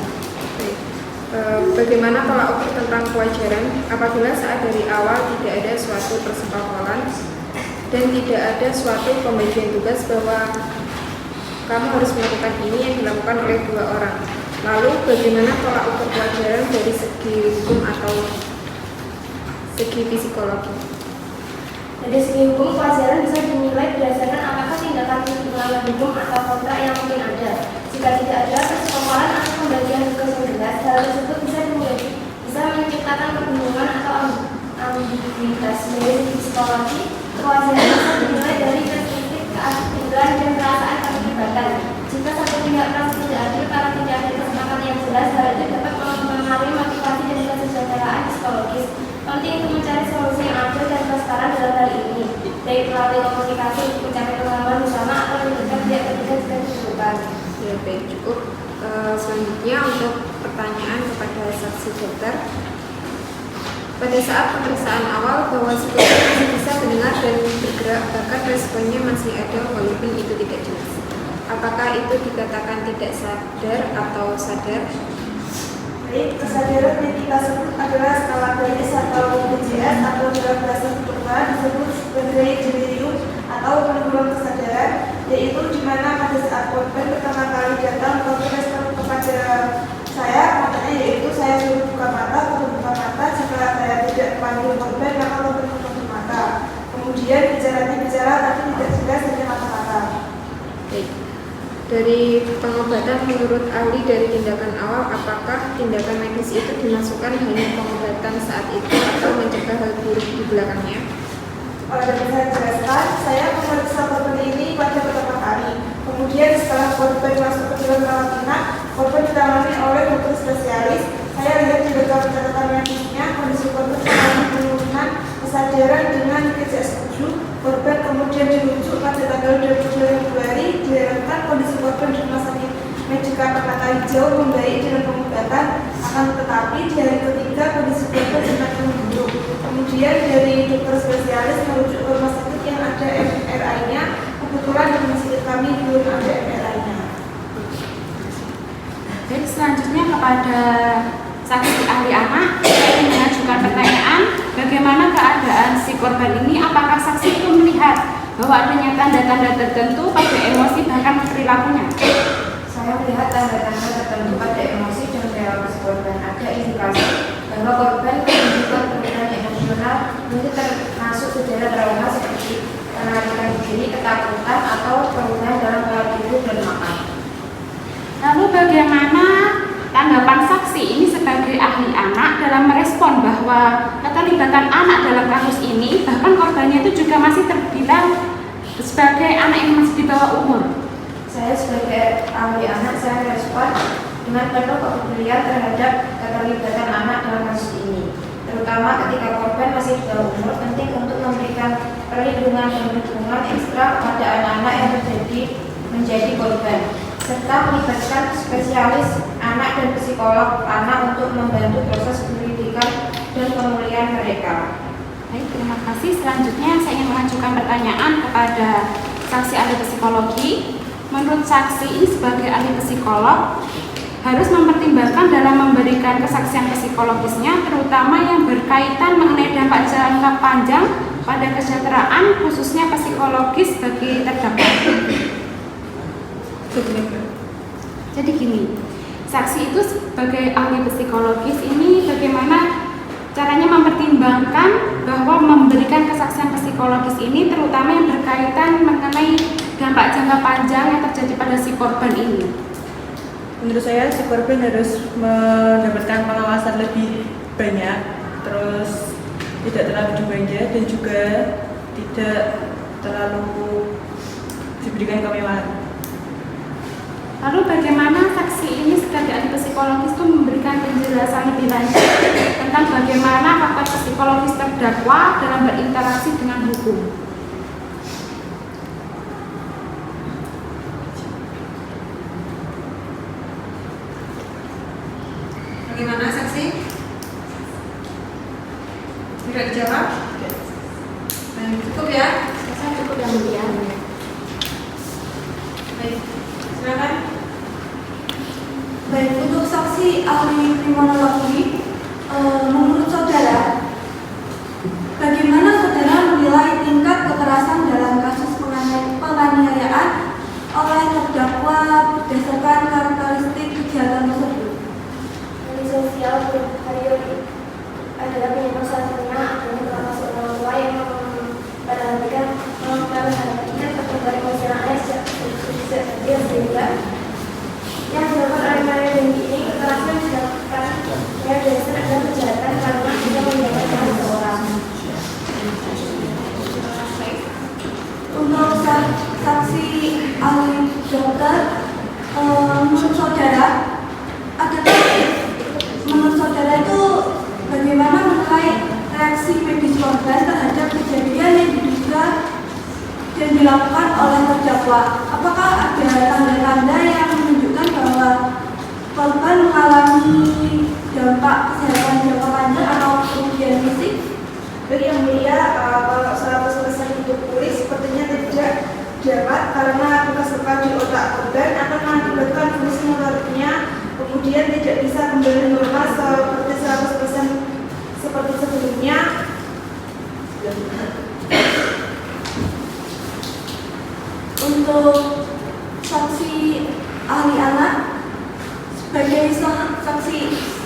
Bagaimana tolak ukur tentang kewajaran apabila saat dari awal tidak ada suatu persekongkolan dan tidak ada suatu pembagian tugas bahwa kamu harus melakukan ini yang dilakukan oleh dua orang. Lalu bagaimana tolak ukur kewajaran dari segi hukum atau segi psikologi? Dari segi hukum, kewajaran bisa dinilai berdasarkan apakah tindakan melanggar hukum atau kontrak yang mungkin ada. Jika tidak ada persekongkolan atau pembagian tugas yang jelas, hal tersebut bisa menciptakan kebingungan atau ambiguitas. Dari segi psikologi, kewajaran bisa dinilai dari perspektif keadilan dan perasaan keterlibatan. Jika satu pihak merasa tidak adil karena tidak ada kesepakatan yang jelas, hal itu dapat mempengaruhi motivasi dan kesejahteraan psikologis. Penting untuk mencari solusi yang adil dan transparan dalam hal ini, baik melalui komunikasi untuk mencapai pengalaman bersama atau melibatkan pihak ketiga jika diperlukan. Ya, baik, cukup. Selanjutnya untuk pertanyaan kepada saksi dokter. Pada saat pemeriksaan awal bahwa psikolog masih bisa mendengar dan bergerak, bahkan responnya masih ada walaupun itu tidak jelas. Apakah itu dikatakan tidak sadar atau sadar? Baik, kesadaran yang kita sebut adalah skala Bayes atau BJS atau dalam bahasa kedokteran disebut sebagai delirium atau penurunan kesadaran, yaitu di mana pada saat korban pertama kali datang ke respon kepada saya, makanya yaitu saya suruh buka mata, atau buka mata. Jika saya tidak panggil korban, maka korban menutup mata. Kemudian bicara tapi tidak jelas hanya kata-kata. Baik. Dari pengobatan menurut ahli dari tindakan awal, apakah tindakan medis itu dimasukkan hanya pengobatan saat itu atau mencegah hal buruk di belakangnya? Dapat saya jelaskan, saya memeriksa korban ini pada pertama kali. Kemudian setelah korban masuk ke dalam rawat inap, korban ditangani oleh dokter spesialis. Saya lihat di rekam catatan medisnya, kondisi korban mengalami penurunan kesadaran dengan KCS7. Korban kemudian dirujuk pada tanggal 22 Februari, diharapkan kondisi korban di rumah sakit Medika Permata Hijau membaik dengan pengobatan, akan tetapi di hari ketiga kondisi korban semakin memburuk. Kemudian dari dokter spesialis merujuk ke rumah sakit yang ada MRI-nya. Kebetulan di rumah sakit kami belum ada MRI-nya. Jadi selanjutnya kepada saksi ahli anak, saya ingin mengajukan pertanyaan, bagaimana keadaan si korban ini? Apakah saksi itu melihat bahwa adanya tanda-tanda tertentu pada emosi bahkan perilakunya? Saya melihat tanda-tanda tertentu pada emosi dan perilaku korban. Ada indikasi bahwa korban menunjukkan penurunan emosional, mungkin termasuk gejala trauma seperti penarikan diri, ketakutan, atau perubahan dalam pola tidur dan makan. Lalu bagaimana tanggapan saksi ini sebagai ahli anak dalam merespon bahwa keterlibatan anak dalam kasus ini, bahkan korbannya itu juga masih terbilang sebagai anak yang masih di bawah umur? Saya sebagai ahli anak, saya respon dengan penuh kepedulian terhadap keterlibatan anak dalam kasus ini. Terutama ketika korban masih di bawah umur, penting untuk memberikan perlindungan dan dukungan ekstra kepada anak-anak yang menjadi korban, serta melibatkan spesialis anak dan psikolog anak untuk membantu proses pendidikan dan pemulihan mereka. Baik, terima kasih. Selanjutnya saya ingin mengajukan pertanyaan kepada saksi ahli psikologi. Menurut saksi ini sebagai ahli psikolog harus mempertimbangkan dalam memberikan kesaksian psikologisnya, terutama yang berkaitan mengenai dampak jangka panjang pada kesejahteraan khususnya psikologis bagi terdakwa. Jadi gini, saksi itu sebagai ahli psikologis ini bagaimana caranya mempertimbangkan bahwa memberikan kesaksian psikologis ini terutama yang berkaitan mengenai dampak jangka panjang yang terjadi pada si korban ini? Menurut saya si korban harus mendapatkan pengawasan lebih banyak, terus tidak terlalu dimanja dan juga tidak terlalu diberikan kemewahan. Lalu bagaimana saksi ini sebagai ahli psikologis itu memberikan penjelasan lebih lanjut tentang bagaimana faktor psikologis terdakwa dalam berinteraksi dengan hukum? Bagaimana saksi? Tidak dijawab? Baik, cukup ya? Saya cukup yang mulia. Baik, silakan. Baik, untuk saksi ahli kriminologi, menurut saudara, bagaimana saudara menilai tingkat kekerasan dalam kasus penganiayaan oleh terdakwa berdasarkan karakteristik kejahatan tersebut? Dari sosial hari adalah penyebab salah satunya adanya termasuk orang tua yang memperhatikan pertumbuhan emosional anak sejak kecil sehingga yang dilakukan oleh Maria Dendi ini kekerasan dilakukan ya dasar adalah kejahatan karena bisa menjadikan seseorang. Untuk saksi ahli dokter, menurut saudara, menurut saudara itu bagaimana menilai reaksi medis korban terhadap kejadian yang diduga dan dilakukan oleh terdakwa? Apakah ada tanda-tanda yang menunjukkan bahwa korban mengalami dampak kesehatan jangka panjang atau kerugian fisik? Bagi yang mulia, kalau 100% hidup pulih sepertinya tidak dapat karena bekas luka di otak korban akan mengakibatkan fungsi motoriknya kemudian tidak bisa kembali normal seperti 100% seperti sebelumnya. Untuk saksi ahli anak, sebagai saksi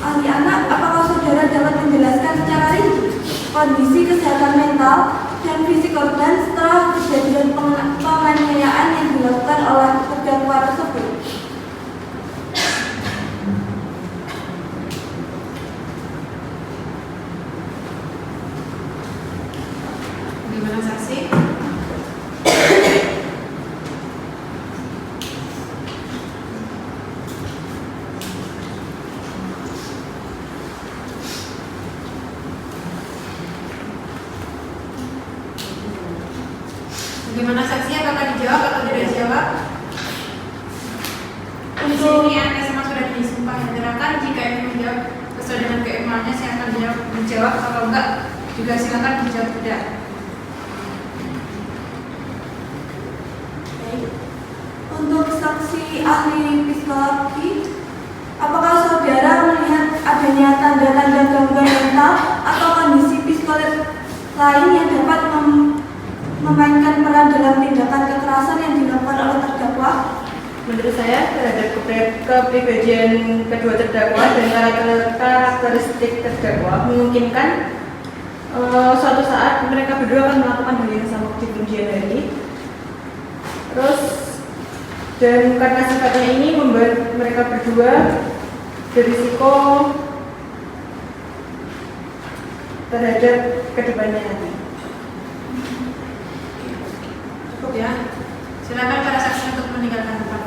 ahli anak, apakah saudara dapat menjelaskan secara rinci kondisi kesehatan mental dan fisik korban setelah kejadian penganiayaan yang dilakukan oleh terdakwa tersebut? Bagaimana saksi? Bagaimana saksi? Apakah dijawab atau tidak dijawab? Di sini Anda semua sudah disumpah yang terakan. Jika ingin menjawab sesuai dengan keilmuannya, saya akan menjawab. Kalau enggak, juga silakan dijawab tidak. Untuk saksi ahli psikologi, apakah saudara melihat adanya tanda-tanda gangguan mental atau kondisi psikologis lain yang dapat memainkan peran dalam tindakan kekerasan yang dilakukan oleh terdakwa? Menurut saya terhadap kepribadian kedua terdakwa dan karakteristik terdakwa memungkinkan suatu saat mereka berdua akan melakukan hal yang sama di kemudian hari. Terus dan karena sifatnya ini membuat mereka berdua berisiko terhadap kedepannya nanti. Cukup ya. Silakan para saksi untuk meninggalkan tempat.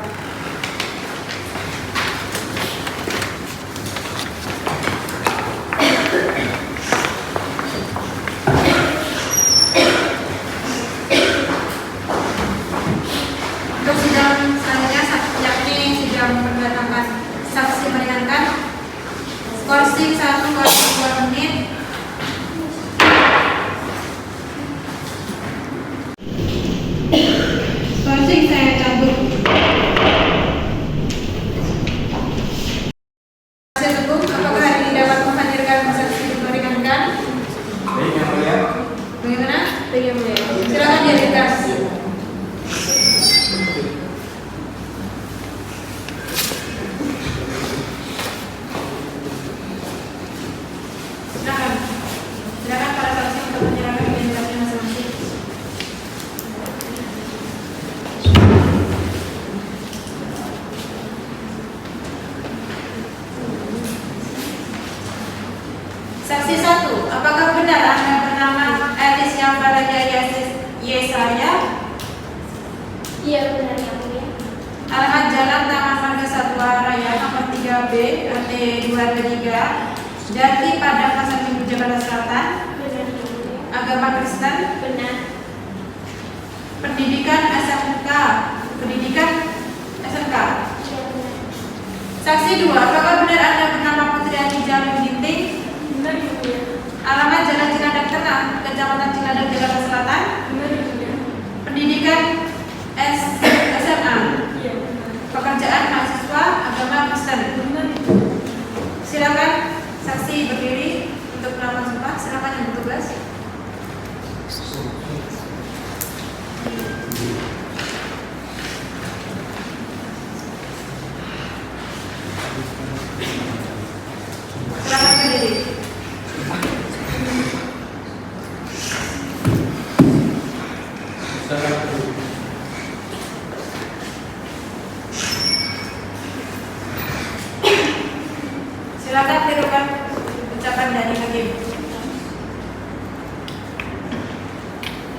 Untuk sidang selanjutnya, yakni sidang mendatangkan saksi meringankan, skorsing 1/2 menit. Skorsing saya cabut. Saksi Teguh, apakah hari ini dapat menghadirkan saksi meringankan? Baik, yang mulia. Bagaimana? Silakan dihadirkan. Saksi 1, apakah benar Anda bernama Elisya Faraja Yesaya? Iya benar yang mulia. Alamat Jalan Taman Marga Satwa Raya nomor 3B RT 2 3 Jati Padang Pasar Minggu Jakarta Selatan. Benar yang mulia. Agama Kristen. Benar. Pendidikan SMK. Pendidikan SMK. Iya benar. Saksi 2, apakah benar Anda bernama Putri Andi Jalil Ginting? Benar yang mulia. Alamat Jalan Cilandak Tengah, Kecamatan Cilandak, Jakarta Selatan. Benar yang mulia. Pendidikan SMA. Iya benar. Pekerjaan mahasiswa agama Kristen. Benar. Silakan saksi berdiri untuk melakukan sumpah. Silakan yang bertugas. Silakan berdiri. Silakan tirukan ucapan dari hakim.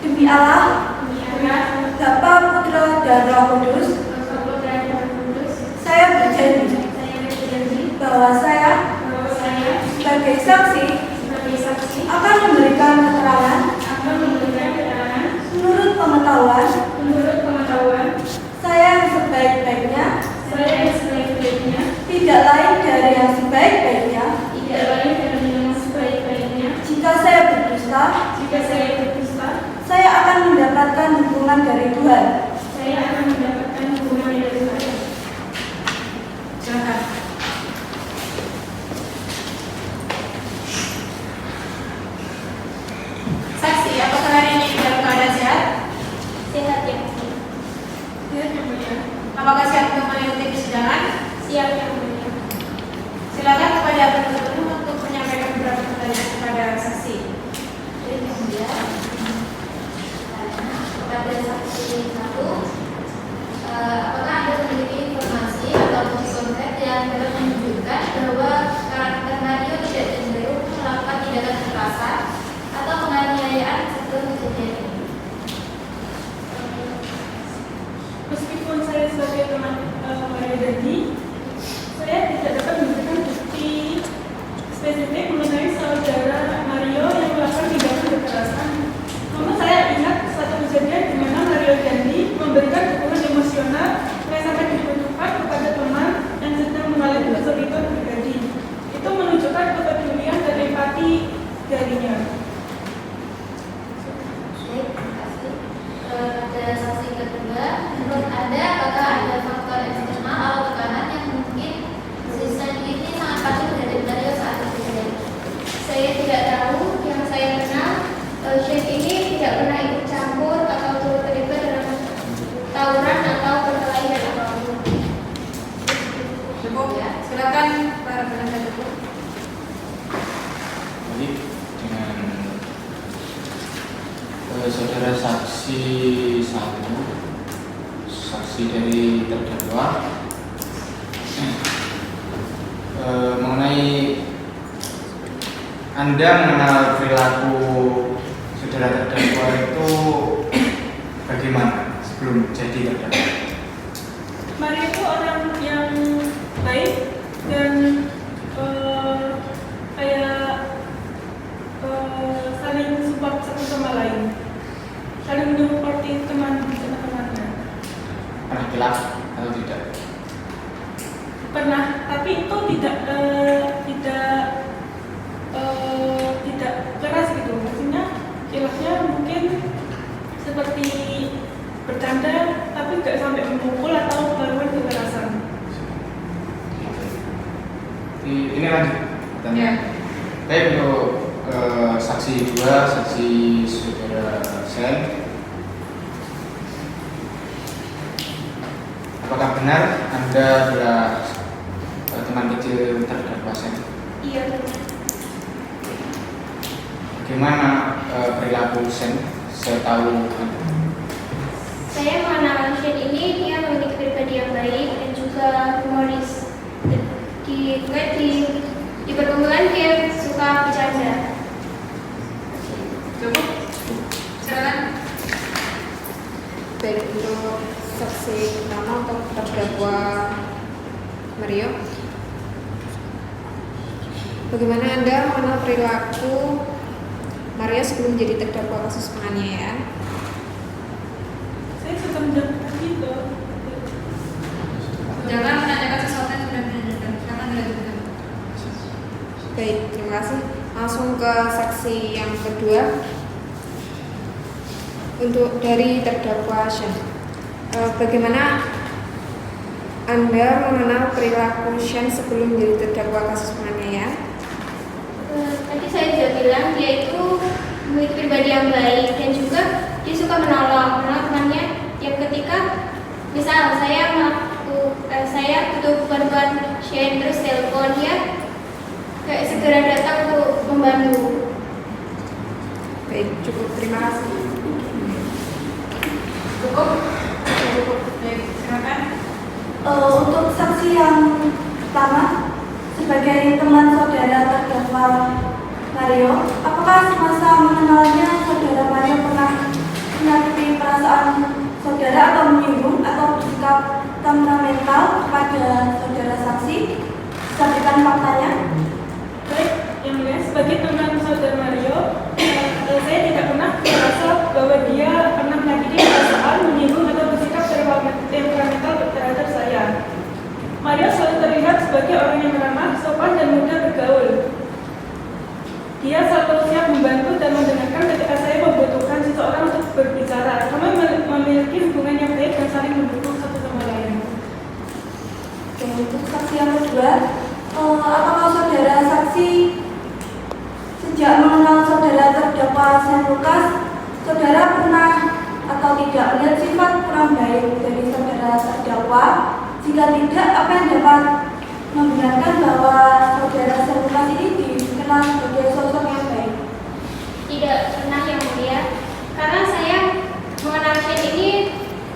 Demi Allah, Bapa, Putra, dan Roh Kudus, saya berjanji bahwa saya sebagai saksi akan memberikan keterangan menurut pengetahuan saya yang sebaik-baiknya, tidak lain dari yang sebaik-baiknya. Jika saya berdusta, saya akan mendapatkan hukuman dari Tuhan. Silakan. Saksi, apakah hari ini dalam keadaan sehat? Sehat yang mulia. Apakah siap untuk mengikuti persidangan? Siap yang mulia. Silakan kepada penuntut umum untuk menyampaikan beberapa pertanyaan kepada saksi. Yang mulia. Kepada saksi 1, apakah Anda memiliki informasi atau bukti konkret yang dapat menunjukkan bahwa karakter Mario tidak cenderung melakukan tindakan kekerasan atau penganiayaan sebelum kejadian ini? Meskipun saya sebagai teman Mario Dandi, saya tidak dapat memberikan bukti spesifik mengenai saudara Mario yang melakukan tindakan kekerasan. Namun saya ingat satu kejadian di mana Mario Dandi memberikan dukungan emosional yang sangat dibutuhkan kepada teman yang sedang mengalami kesulitan pribadi. Itu menunjukkan kepedulian dan empati darinya. Baik, terima kasih. Pada saksi kedua, menurut Anda apakah ada faktor eksternal atau tekanan yang mungkin sisanya ini sangat patuh terhadap Mario saat kejadian? Saya tidak tahu, yang saya kenal Chef ini tidak pernah ikut campur atau turut terlibat dalam tawuran atau perkelahian apapun. Cukup ya. Silakan para penasihat hukum. Jadi dengan saudara saksi 1, saksi dari terdakwa, mengenai Anda mengenal perilaku saudara terdakwa itu bagaimana sebelum jadi terdakwa? Mario itu orang yang baik dan saling support satu sama lain, saling mensupport teman-temannya. Pernah gelap atau tidak? Pernah, tapi itu tidak keras gitu. Maksudnya kilafnya mungkin seperti bercanda, tapi nggak sampai memukul atau melakukan kekerasan. Ini lanjut pertanyaan. Baik, untuk saksi 2, saksi saudara Sen, apakah benar Anda adalah teman kecil terdakwa Sen? Iya benar. Bagaimana perilaku Sen setahu Anda? Saya mengenal Shen ini, dia memiliki pribadi yang baik dan juga humoris. Di perkumpulan dia suka bercanda. pertama untuk terdakwa Mario. Bagaimana Anda mengenal perilaku Mario sebelum menjadi terdakwa kasus penganiayaan? Saya suka menjawab gitu. Jangan menanyakan sesuatu yang sudah ditanyakan, karena dilanjutkan. Baik, terima kasih. Langsung ke saksi yang kedua. Untuk dari terdakwa Shen, bagaimana Anda mengenal perilaku Shen sebelum menjadi terdakwa kasus penganiayaan? Tadi saya sudah bilang dia itu memiliki pribadi yang baik dan juga dia suka menolong temannya. Yang ketika misal saya butuh bantuan Shen, terus telepon dia kayak segera datang untuk membantu. Baik, cukup, terima kasih. Cukup? Baik, silakan. Untuk saksi yang pertama, sebagai teman saudara terdakwa Mario, apakah semasa mengenalnya saudara Mario pernah menyakiti perasaan saudara atau menyinggung atau bersikap temperamental kepada saudara saksi? Sampaikan faktanya. Baik, yang mulia, sebagai teman saudara Mario, saya tidak pernah merasa bahwa dia pernah menyakiti perasaan, menyinggung atau bersikap temperamental terhadap saya. Mario selalu terlihat sebagai orang yang ramah, sopan dan mudah bergaul. Dia selalu siap membantu dan mendengarkan ketika saya membutuhkan seseorang untuk berbicara. Kami memiliki hubungan yang baik dan saling mendukung satu sama lain. Oke, untuk saksi yang kedua, apakah saudara saksi sejak mengenal saudara terdakwa San Lukas, saudara pernah atau tidak melihat sifat kurang baik dari saudara terdakwa? Jika tidak, apa yang dapat membenarkan bahwa saudara San Lukas ini dikenal sebagai sosok yang baik? Tidak pernah yang mulia, karena saya mengenal Shen ini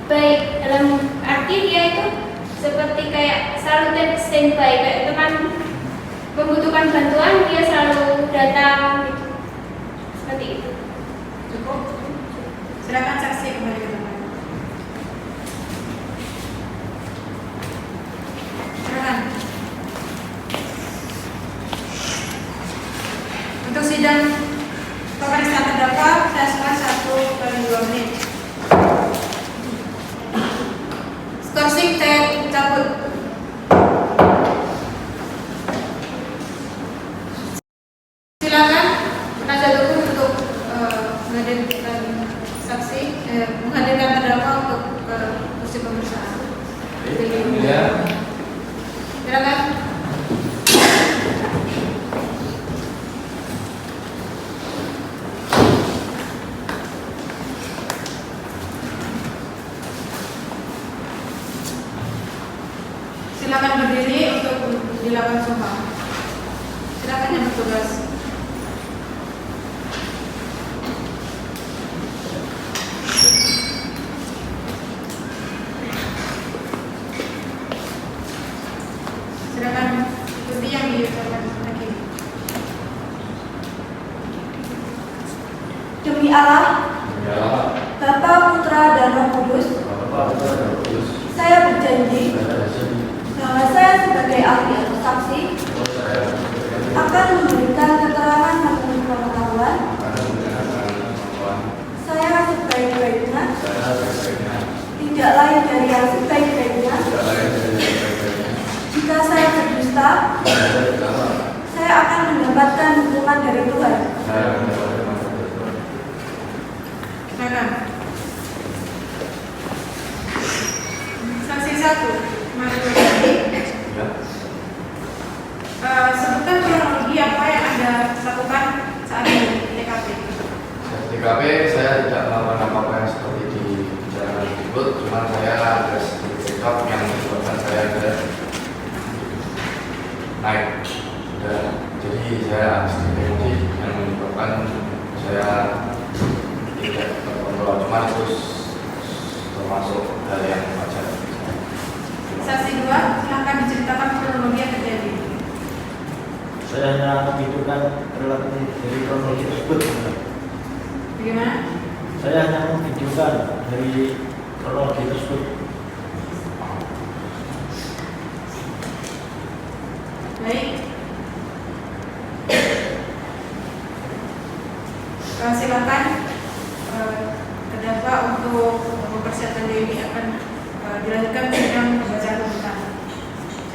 baik dalam arti dia itu seperti kayak selalu standby, kayak teman membutuhkan bantuan dia selalu datang gitu. Seperti itu. Cukup? Silakan saksi kembali ke tempat. Silakan. Untuk sidang pemeriksaan terdakwa, saya serahkan 1x2 menit. Skorsing saya cabut. Silakan penasihat hukum untuk menghadirkan saksi, menghadirkan terdakwa untuk kursi pemeriksaan. Silakan. Silakan berdiri untuk dilakukan sumpah. Silakan yang bertugas. Silakan ikuti yang diucapkan lagi. Demi Allah, Bapa, Putra, dan Roh Kudus, saya berjanji bahwa saya sebagai ahli atau saksi akan memberikan keterangan menurut pengetahuan saya sebaik-baiknya, tidak lain dari yang sebaik-baiknya. Jika saya berdusta, saya akan mendapatkan hukuman dari Tuhan. Silakan. Saksi 1, Mas Dodi. Sebutkan kronologi apa yang Anda lakukan saat di TKP. Di TKP saya tidak melakukan apa-apa yang seperti dibicarakan tersebut, cuma saya ada sedikit sikap yang menyebabkan saya naik. Jadi saya sedikit emosi yang menyebabkan saya tidak terkontrol, cuma itu termasuk hal yang wajar. Saksi 2, silakan diceritakan kronologi yang terjadi. Saya hanya menghidupkan perilaku dari kronologi tersebut. Bagaimana? Saya hanya menghidupkan dari kronologi tersebut.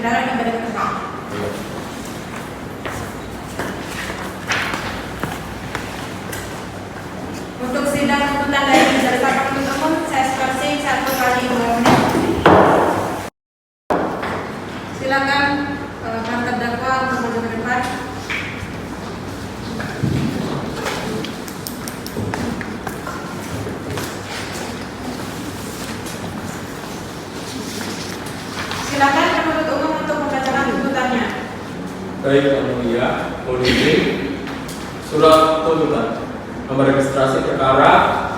Silakan kembali ke tempat. Untuk sidang tuntutan dari majelis hakim penuntut umum, saya skors 1 kali 2 menit. Silakan para terdakwa untuk maju ke depan. Silakan penuntut umum untuk membacakan tuntutannya. Baik, Yang Mulia, mohon izin. Surat tuntutan nomor registrasi perkara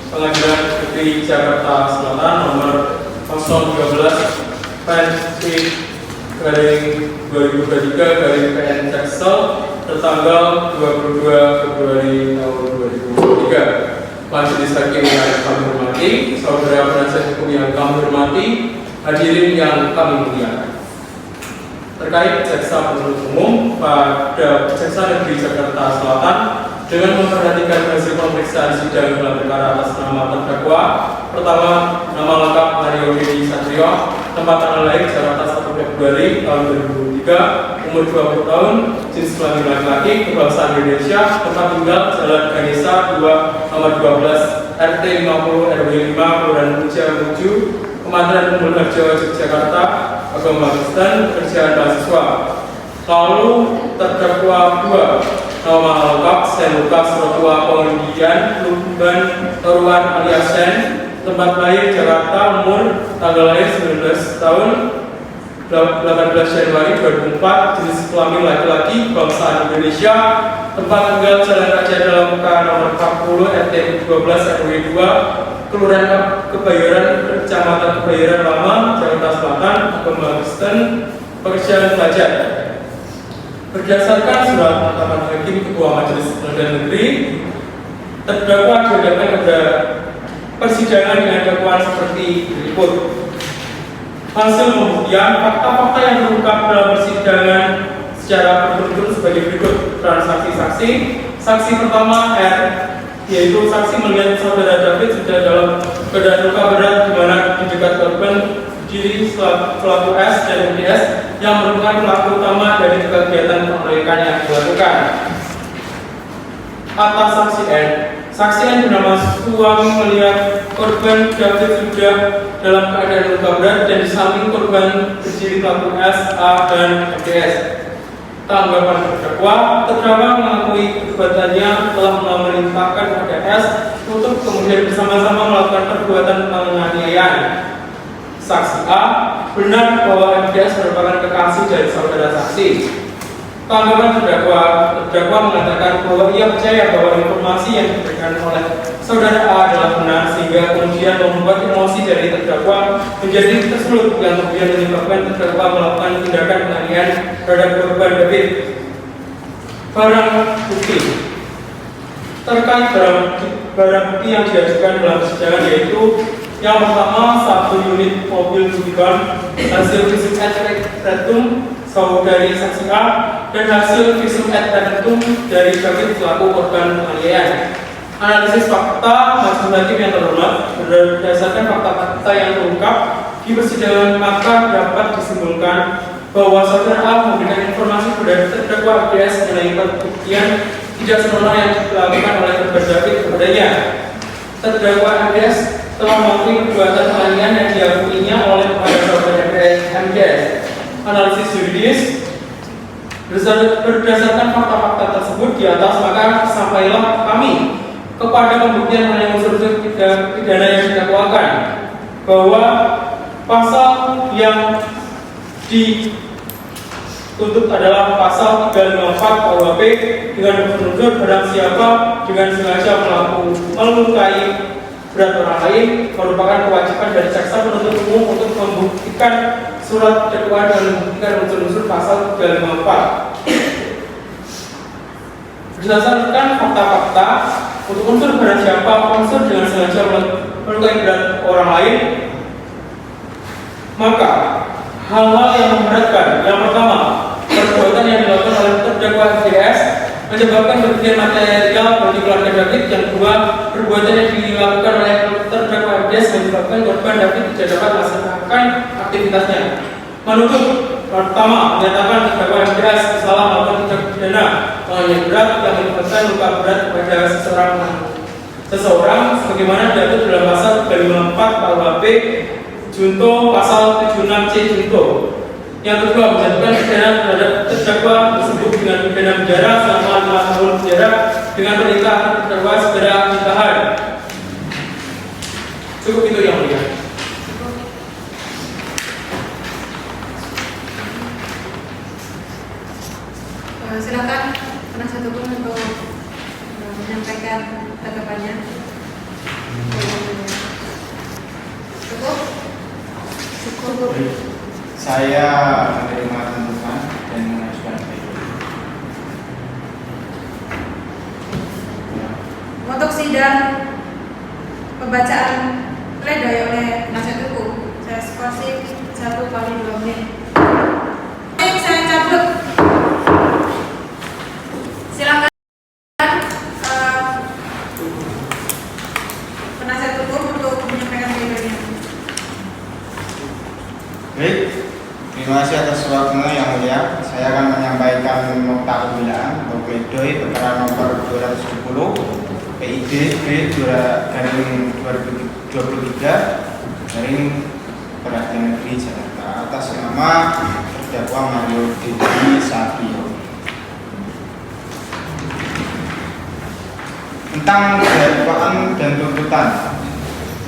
Pengadilan Negeri Jakarta Selatan nomor 013 PN/2023/PN Jaksel tertanggal 22 Februari tahun 2023. Majelis Hakim yang kami hormati, saudara penasihat hukum yang kami hormati, hadirin yang kami muliakan. Terkait jaksa penuntut umum pada Jaksa Negeri Jakarta Selatan dengan memperhatikan hasil pemeriksaan sidang dalam perkara atas nama terdakwa pertama, nama lengkap Mario Dedi Satrio, tempat tanggal lahir Jakarta 1 Februari tahun 2003, umur 20 tahun, jenis kelamin laki-laki, kebangsaan Indonesia, tempat tinggal Jalan Ganesha 2 nomor 12 RT 50 RW 5 Kelurahan Puja Muju, Kementerian Pembangunan Jawa Yogyakarta, agama Kristen, pekerjaan mahasiswa. Lalu terdakwa 2, nama lengkap Sen Lukas Rotua Pengundian Lumban Toruan alias Sen, tempat lahir Jakarta, umur tanggal lahir 19 tahun 18 Januari 2004, jenis kelamin laki-laki, kebangsaan Indonesia, tempat tinggal Jalan Raja Dalam K nomor 40 RT 12 RW 2 Kelurahan Kebayoran, Kecamatan Kebayoran Lama, Jakarta Selatan, agama Kristen, pekerjaan pelajar. Berdasarkan surat penetapan hakim Ketua Majelis Pengadilan Negeri, terdakwa dihadapkan pada persidangan dengan dakwaan seperti berikut. Hasil pembuktian fakta-fakta yang terungkap dalam persidangan secara beruntun sebagai berikut. Transaksi saksi. Saksi pertama R, yaitu saksi melihat saudara David sudah dalam keadaan luka berat di mana di dekat korban diri pelaku S dan DS yang merupakan pelaku utama dari kegiatan pengeroyokan yang dilakukan. Atas saksi N, saksi N bernama suami melihat korban David sudah dalam keadaan luka berat dan di samping korban berdiri pelaku S, A, dan DS. Tanggapan terdakwa mengakui perbuatannya telah memerintahkan pada S untuk kemudian bersama-sama melakukan perbuatan penganiayaan. Saksi A benar bahwa MDS merupakan kekasih dari saudara saksi. Tanggapan terdakwa mengatakan bahwa ia percaya bahwa informasi yang diberikan oleh saudara A adalah benar, sehingga kemudian membuat emosi dari terdakwa menjadi tersulut yang kemudian menyebabkan terdakwa melakukan tindakan penganiayaan terhadap korban David. Barang bukti terkait barang bukti yang diajukan dalam persidangan yaitu yang pertama, 1 unit mobil Rubicon, hasil visum et repertum saudari saksi A, dan hasil visum et repertum dari David selaku korban penganiayaan. Analisis fakta majelis hakim yang terhormat, berdasarkan fakta-fakta yang terungkap di persidangan, maka dapat disimpulkan bahwa saudara A memberikan informasi kepada terdakwa DS mengenai pembuktian tidak senonoh yang dilakukan oleh korban David kepadanya. Terdakwa MDS telah mengakui perbuatan penganiayaan yang diakuinya oleh kepada saudara MDS. Analisis juridis berdasarkan fakta-fakta tersebut di atas, maka sampailah kami kepada pembuktian mengenai unsur-unsur pidana yang didakwakan, bahwa pasal yang dituntut adalah pasal 354 KUHP dengan unsur barang siapa dengan sengaja melukai berat orang lain merupakan kewajiban dari jaksa penuntut umum untuk membuktikan surat dakwaan dan membuktikan unsur-unsur pasal 354. Berdasarkan fakta-fakta untuk unsur barang siapa, unsur dengan sengaja melukai berat orang lain, maka hal-hal yang memberatkan. Yang pertama, perbuatan yang dilakukan oleh terdakwa DS menyebabkan kerugian material bagi keluarga David. Yang kedua, perbuatan yang dilakukan oleh terdakwa DS menyebabkan korban David tidak dapat melaksanakan aktivitasnya. Menuntut pertama, menyatakan terdakwa yang jelas bersalah melakukan tindak pidana penganiayaan berat yang menyebabkan luka berat kepada seseorang sebagaimana diatur dalam pasal 354 KUHP junto pasal 76C junto. Yang kedua, menjatuhkan pidana terhadap terdakwa tersebut dengan pidana penjara selama 5 tahun penjara dengan perintah terdakwa segera ditahan. Cukup itu yang mulia. Silakan penasihat hukum untuk menyampaikan tanggapannya. Cukup? Cukup. Saya menerima tuntutan dan mengajukan pledoi. Untuk sidang pembacaan pledoi oleh penasihat hukum, saya skosif 1x2 menit. Baik, saya cabut. Silakan penasihat hukum untuk menyampaikan pledoinya. Baik, terima kasih atas waktunya yang mulia. Saya akan menyampaikan nota pembelaan atau pledoi perkara nomor 270 PID B/2023 Pengadilan Negeri Jakarta atas nama terdakwa Mario Dendi Satrio. Tentang dakwaan dan tuntutan,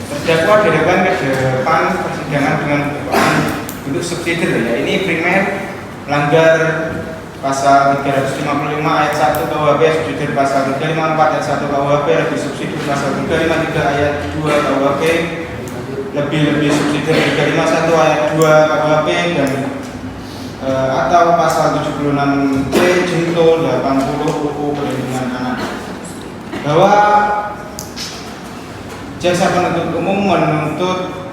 terdakwa dihadapkan ke depan persidangan dengan dakwaan bentuk subsidiar, ya ini primer melanggar pasal 355 ayat 1 KUHP, subsidiar pasal 354 ayat 1 KUHP, lebih subsidiar pasal 353 ayat 2 KUHP, lebih subsidiar 351 ayat 2 KUHP dan atau pasal 76C junto 80 UU Perlindungan Anak. Bahwa jaksa penuntut umum menuntut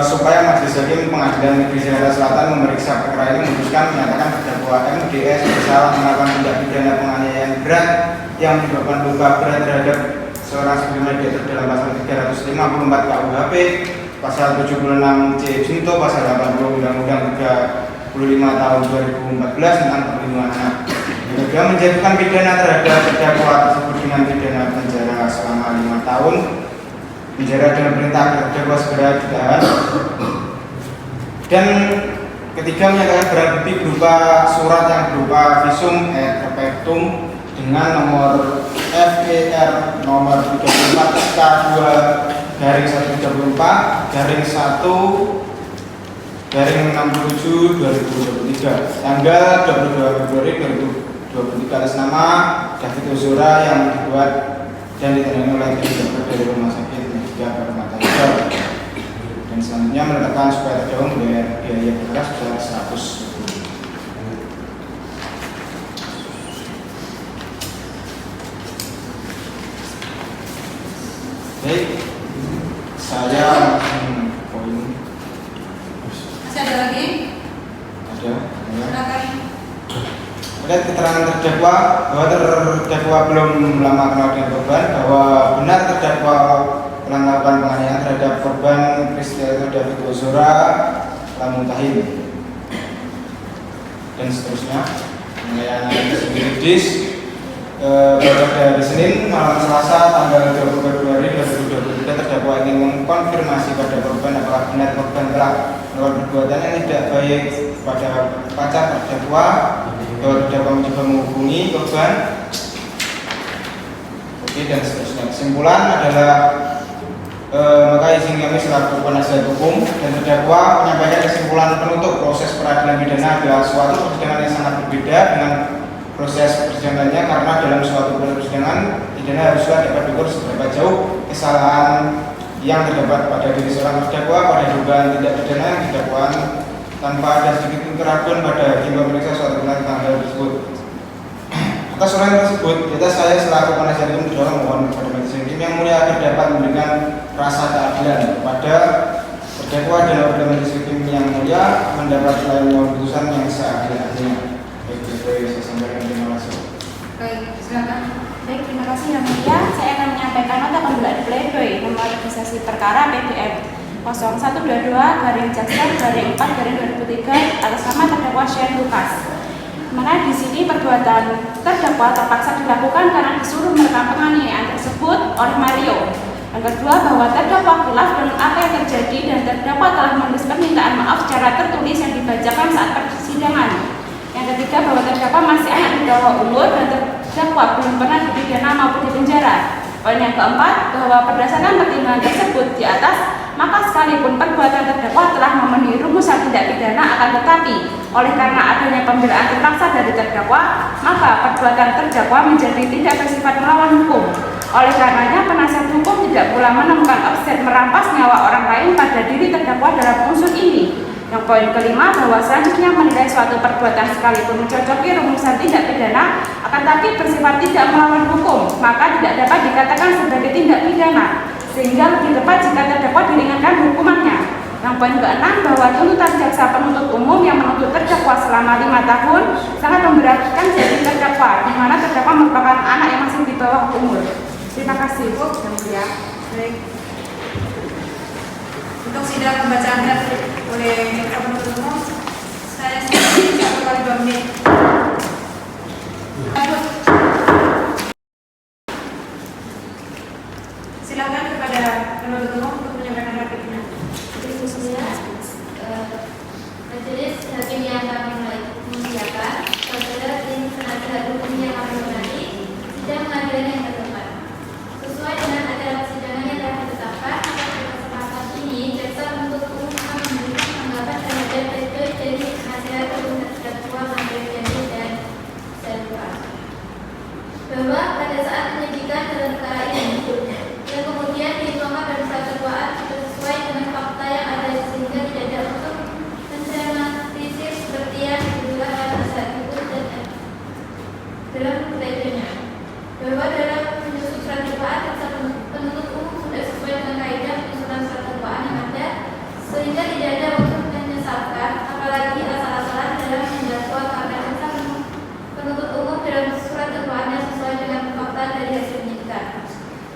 supaya Majelis Hakim Pengadilan Negeri Jakarta Selatan memeriksa perkara ini, memutuskan menyatakan terdakwa MDS bersalah melakukan tindak pidana penganiayaan berat yang menyebabkan luka berat terhadap seorang sebagaimana diatur dalam pasal 354 KUHP, pasal 76C junto, pasal 80 Undang-Undang 35 tahun 2014 tentang perlindungan anak. Juga menjatuhkan pidana terhadap terdakwa tersebut dengan pidana penjara selama 5 tahun penjara dengan perintah terdakwa segera ditahan. Dan ketiga, menyatakan barang bukti berupa surat yang berupa visum et repertum dengan nomor FER nomor 34 SK2-1/1/67/2023 tanggal 22 Februari 2023 atas nama David Ozora yang dibuat dan ditandai oleh tim dokter dari Rumah Sakit Medika Permata Hijau. Dan selanjutnya menetapkan supaya terdakwa membayar biaya perkara sebesar 100.000. Baik, saya poin. Masih ada lagi? Ada. Silakan. Terkait keterangan terdakwa bahwa terdakwa belum lama kenal dengan korban, bahwa benar terdakwa telah melakukan penganiayaan terhadap korban Kristianto David Ozora Lamutahim dan seterusnya. Penganiayaan juridis pada hari Senin malam Selasa tanggal 20 Februari 2023 terdakwa ingin mengkonfirmasi pada korban apakah benar korban telah melakukan perbuatan yang tidak baik pada pacar terdakwa, bahwa terdakwa mencoba menghubungi korban, dan seterusnya. Kesimpulan adalah maka izin kami selaku penasihat hukum dan terdakwa menyampaikan kesimpulan penutup proses peradilan pidana adalah suatu persidangan yang sangat berbeda dengan proses persidangannya, karena dalam suatu persidangan pidana haruslah dapat diukur seberapa jauh kesalahan yang terdapat pada diri seorang terdakwa pada dugaan tindak pidana yang didakwaan tanpa ada sedikit pun keraguan pada hakim pemeriksa suatu benar tentang hal tersebut. Atas orang tersebut, kita saya selaku penasihat hukum terdakwa mohon kepada majelis hakim yang mulia agar dapat memberikan rasa keadilan kepada terdakwa dan kepada majelis hakim yang mulia mendapat putusan yang seadil-adilnya. Baik, saya sampaikan, terima kasih. Baik, silakan. Baik, terima kasih yang mulia. Saya akan menyampaikan nota pembelaan pledoi nomor registrasi perkara PDM 0122/Jaksel/4/2003 atas nama terdakwa Shane Lucas. Mana di sini perbuatan terdakwa terpaksa dilakukan karena disuruh merekam penganiayaan tersebut oleh Mario. Yang kedua, bahwa terdakwa khilaf dengan apa yang terjadi dan terdakwa telah menulis permintaan maaf secara tertulis yang dibacakan saat persidangan. Yang ketiga, bahwa terdakwa masih anak di bawah umur dan terdakwa belum pernah dipidana maupun dipenjara. Poin yang keempat, bahwa berdasarkan pertimbangan tersebut di atas, maka sekalipun perbuatan terdakwa telah memenuhi rumusan tindak pidana, akan tetapi oleh karena adanya pembelaan terpaksa dari terdakwa, maka perbuatan terdakwa menjadi tidak bersifat melawan hukum. Oleh karenanya, penasihat hukum tidak pula menemukan offset merampas nyawa orang lain pada diri terdakwa dalam unsur ini. Yang poin kelima, bahwa selanjutnya menilai suatu perbuatan sekalipun mencocoki rumusan tindak pidana, akan tapi bersifat tidak melawan hukum, maka tidak dapat dikatakan sebagai tindak pidana, sehingga lebih tepat jika terdakwa diringankan hukumannya. Yang poin keenam, bahwa tuntutan jaksa penuntut umum yang menuntut terdakwa selama 5 tahun sangat memberatkan jadi terdakwa, di mana terdakwa merupakan anak yang masih di bawah umur. Terima kasih, Bu. Yang mulia. Baik. Untuk sidang pembacaan oleh penuntut umum, saya sendiri 1 kali 2 menit. Silakan kepada penuntut umum untuk menyampaikan repliknya. Majelis hakim yang kami muliakan, saudara tim penasihat hukum yang kami hormati, sidang pengadilan yang terdepan. Sesuai dengan acara persidangan yang telah ditetapkan, atas kesempatan ini, jaksa penuntut umum akan memberikan tanggapan terhadap pledoi dari penasihat hukum terdakwa Mario Dandi dan Selva. Bahwa pada saat penyidikan dalam perkara ini, yang kemudian dituangkan dalam surat dakwaan sesuai dengan fakta yang ada, sehingga tidak ada unsur mendramatisir seperti yang diduga oleh penasihat hukum dan dalam pledoinya. Bahwa dalam menyusun surat dakwaan, jaksa penuntut umum sudah sesuai dengan kaidah penyusunan surat dakwaan yang ada, sehingga tidak ada unsur menyesalkan, apalagi asal-asalan dalam mendakwa, karena jaksa penuntut umum dalam surat dakwaannya sesuai dengan fakta dari hasil penyidikan.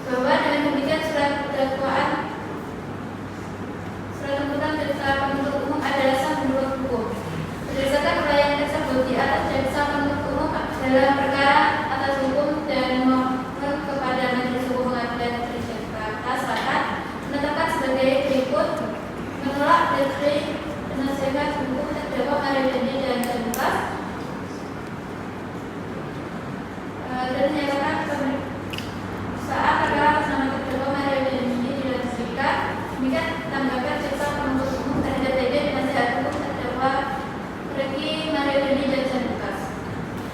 Bahwa dengan demikian surat dakwaan, surat tuntutan jaksa penuntut umum adalah sah menurut hukum. Berdasarkan uraian tersebut di atas, jaksa penuntut umum dalam perkara atas hukum dan mohon kepada Majelis Hukum Pengadilan Negeri Jakarta Selatan menetapkan sebagai berikut: menolak pledoi penasihat hukum terdakwa Mario Dandi dan Lucas dan menyatakan saat perkara atas nama terdakwa Mario Dandi dilanjutkan. Demikian tanggapan jaksa penuntut umum terhadap pledoi penasihat hukum terdakwa Reki Mario Dandi dan Lucas.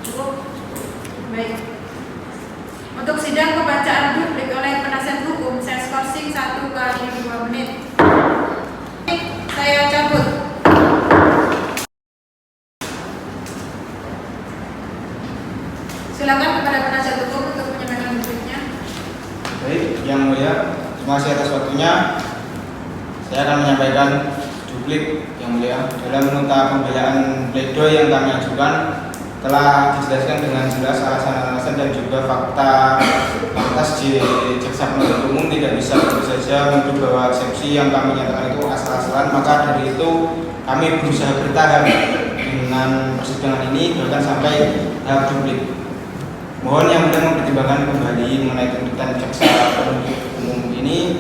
Cukup. Baik. Untuk sidang pembacaan duplik oleh penasihat hukum, saya skorsing 1 kali 2 menit. Saya cabut. Silakan kepada penasihat hukum untuk menyampaikan dupliknya. Baik, yang mulia, terima kasih atas waktunya. Saya akan menyampaikan duplik yang mulia. Dalam nota pembelaan pledoi yang kami ajukan, telah dijelaskan dengan jelas alasan-alasan dan juga fakta lantas jaksa penuntut umum tidak bisa begitu saja menuduh bahwa eksepsi yang kami nyatakan itu asal-asalan. Maka dari itu kami berusaha bertahan dengan persidangan ini bahkan sampai tahap duplik. Mohon yang mulia mempertimbangkan kembali mengenai tuntutan jaksa penuntut umum ini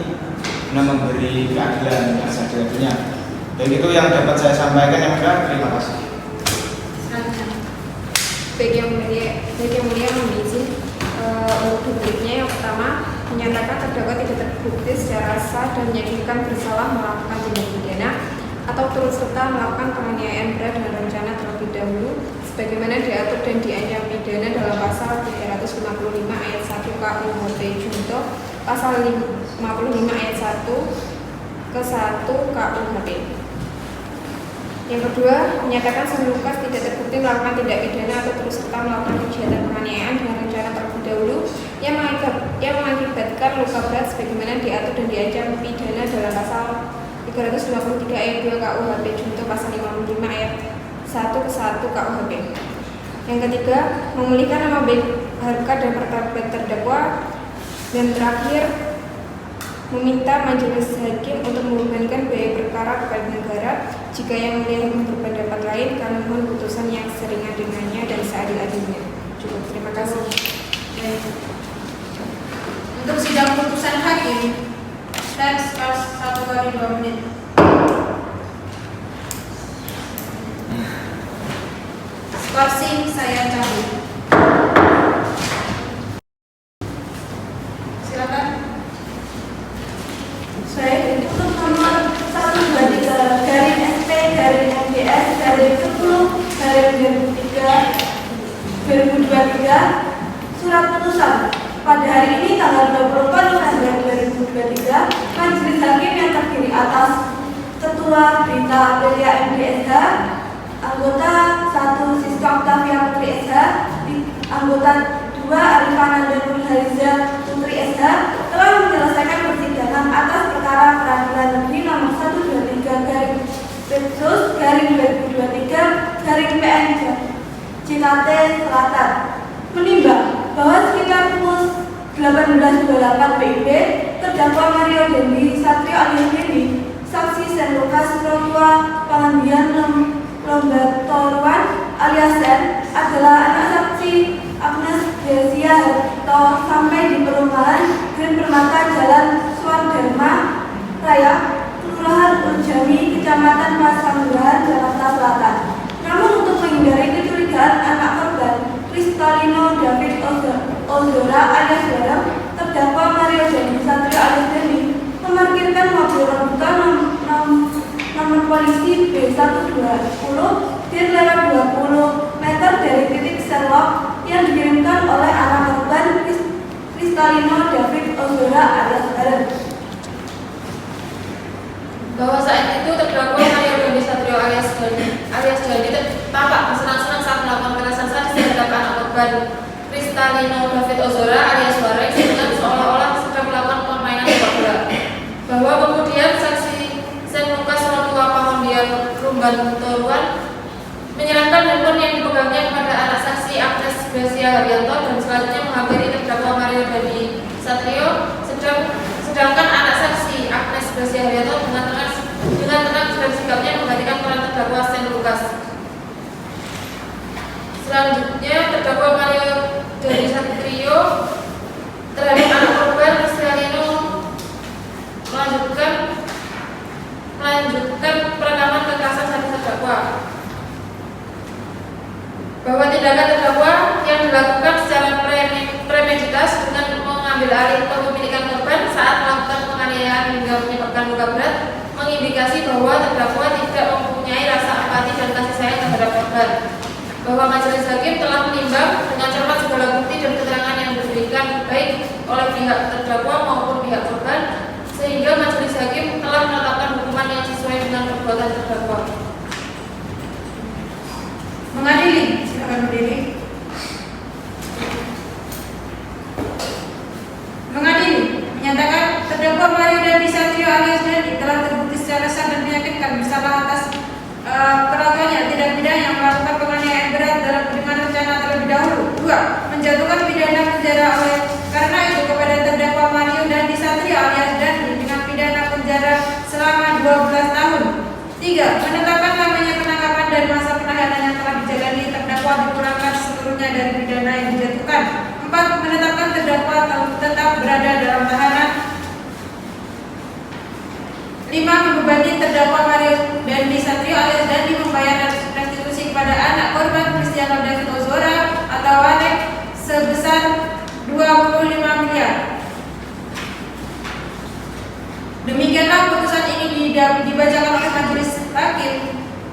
guna memberi keadilan yang seadil-adilnya. Baik, itu yang dapat saya sampaikan. Yang mulia, terima kasih. Baik yang mulia mohon izin untuk dupliknya. Yang pertama, menyatakan terdakwa tidak terbukti secara sah dan menyatakan bersalah melakukan tindak pidana atau turut serta melakukan penganiayaan berat dengan rencana terlebih dahulu sebagaimana diatur dan diancam pidana dalam pasal 355 ayat 1 KUHP junto pasal 55 ayat 1 ke 1 KUHP. Yang kedua, menyatakan Shane Lucas tidak terbukti melakukan tindak pidana atau terus serta melakukan kegiatan penganiayaan dengan rencana terlebih dahulu yang mengakibatkan luka berat sebagaimana diatur dan diancam pidana dalam pasal 353 ayat 2 KUHP junto pasal 55 ayat 1 ke 1 KUHP. Yang ketiga, memulihkan nama baik harkat dan martabat terdakwa. Dan terakhir, meminta majelis hakim untuk membebankan biaya perkara kepada negara. Jika yang mulia hakim berpendapat lain, kami mohon putusan yang seringan dengannya dan seadil-adilnya. Cukup, terima kasih. Untuk sidang putusan hakim, dan skor 1 kali 2 menit. Skorsing saya cabut. Silakan. Saya untuk nomor 123 garing SP garing MDS garing 10 garing 2023 surat putusan. Pada hari ini tanggal 24 November 2023, Majelis Hakim yang terdiri atas Ketua Rita Aprilia MDSH, anggota 1 Siska Octavia Putri SH, anggota 2 Arifana dan Nurhaliza Putri SH telah menyelesaikan persidangan atas perkara Peradilan Negeri nomor 123 garing Petsus garing 2023 garing PN Citate Selatan, menimbang bahwa sekitar pukul 18.28 WIB, terdakwa Mario Dendi Satrio alias Dendi, saksi Sen Lukas Rotua Pangandian Lombatoruan alias Sen, adalah anak saksi Agnes Desia Harto sampai di perumahan Green Permata Jalan Swardarma Raya, Kelurahan Urjami, Kecamatan Pasanggrahan, Jakarta Selatan. Namun untuk menghindari kecurigaan anak korban, Kristalino David Ozora alias Barang, terdakwa Mario Dendi Satrio alias Dendi, memarkirkan mobil Robuka nomor polisi B120 dir lewat 20 meter dari titik Sherlock yang dikirimkan oleh anak korban Kristalino David Ozora alias Barang. Bahwa saat itu terdakwa Mario Dendi Satrio alias Dendi tampak bersenang-senang saat melakukan kekerasan sadis terhadap anak korban Kristalino David Ozora alias Wareng, dengan seolah-olah sedang melakukan permainan sepak bola. Bahwa kemudian saksi Sen Lukas Rotua Pangandian Lombatoruan menyerahkan handphone yang dipegangnya kepada anak saksi Agnes Gracia Haryanto dan selanjutnya menghampiri terdakwa Mario Dendi Satrio, sedangkan anak saksi Agnes Gracia Haryanto dengan tenang dan sikapnya menggantikan peran terdakwa Sen Lukas. Selanjutnya terdakwa Mario Dendi Satrio terhadap anak korban Kristalino melanjutkan perekaman kekerasan sadis terdakwa. Bahwa tindakan terdakwa yang dilakukan secara premeditas dengan mengambil alih kepemilikan korban saat melakukan penganiayaan hingga menyebabkan luka berat mengindikasi bahwa terdakwa tidak mempunyai rasa empati dan kasih sayang terhadap korban. Bahwa majelis hakim telah menimbang dengan cermat segala bukti dan keterangan yang diberikan baik oleh pihak terdakwa maupun pihak korban, sehingga majelis hakim telah menetapkan hukuman yang sesuai dengan perbuatan terdakwa. Mengadili, silakan berdiri. Mengadili, menyatakan terdakwa Mario Dendi Satrio alias Dendi telah terbukti secara sah dan meyakinkan bersalah atas perlakuannya tindak pidana yang melakukan penganiayaan berat dengan rencana terlebih dahulu. 2. Menjatuhkan pidana penjara oleh karena itu kepada terdakwa Mario Dendi Satrio alias Dendi dengan pidana penjara selama 12 tahun. 3. Menetapkan lamanya penangkapan dan masa penahanan yang telah dijalani terdakwa dikurangkan seluruhnya dari pidana yang dijatuhkan. 4. Menetapkan terdakwa tetap berada dalam tahanan. 5. Membebani terdakwa Mario Dendi Satrio alias Dendi membayar restitusi kepada anak korban Cristiano David Ozora atau Wareng sebesar 25 miliar. Demikianlah putusan ini dibacakan oleh majelis hakim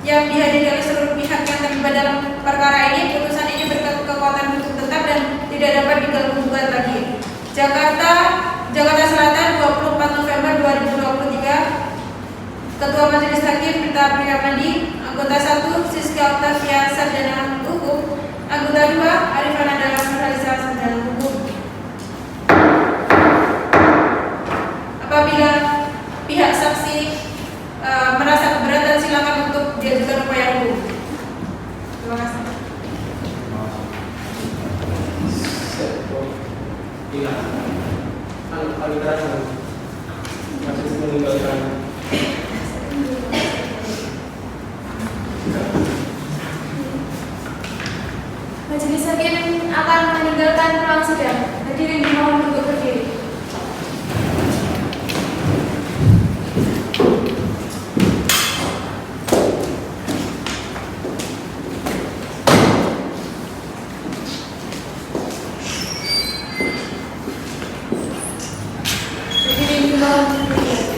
yang dihadiri oleh seluruh pihak yang terlibat dalam perkara ini. Putusan ini berkekuatan hukum tetap dan tidak dapat diganggu-gugat lagi. Jakarta Selatan 24 November 2023. Ketua Majelis Hakim Rita Priyamadi, anggota 1 Siska Octavia Sarjana Hukum, anggota 2 Arifana dalam Nurhaliza Sarjana Hukum. Apabila pihak saksi merasa keberatan, silakan untuk diajukan upaya hukum. Terima kasih. Hakim akan meninggalkan ruang sidang. Hadirin dimohon untuk berdiri. Hadirin dimohon untuk berdiri.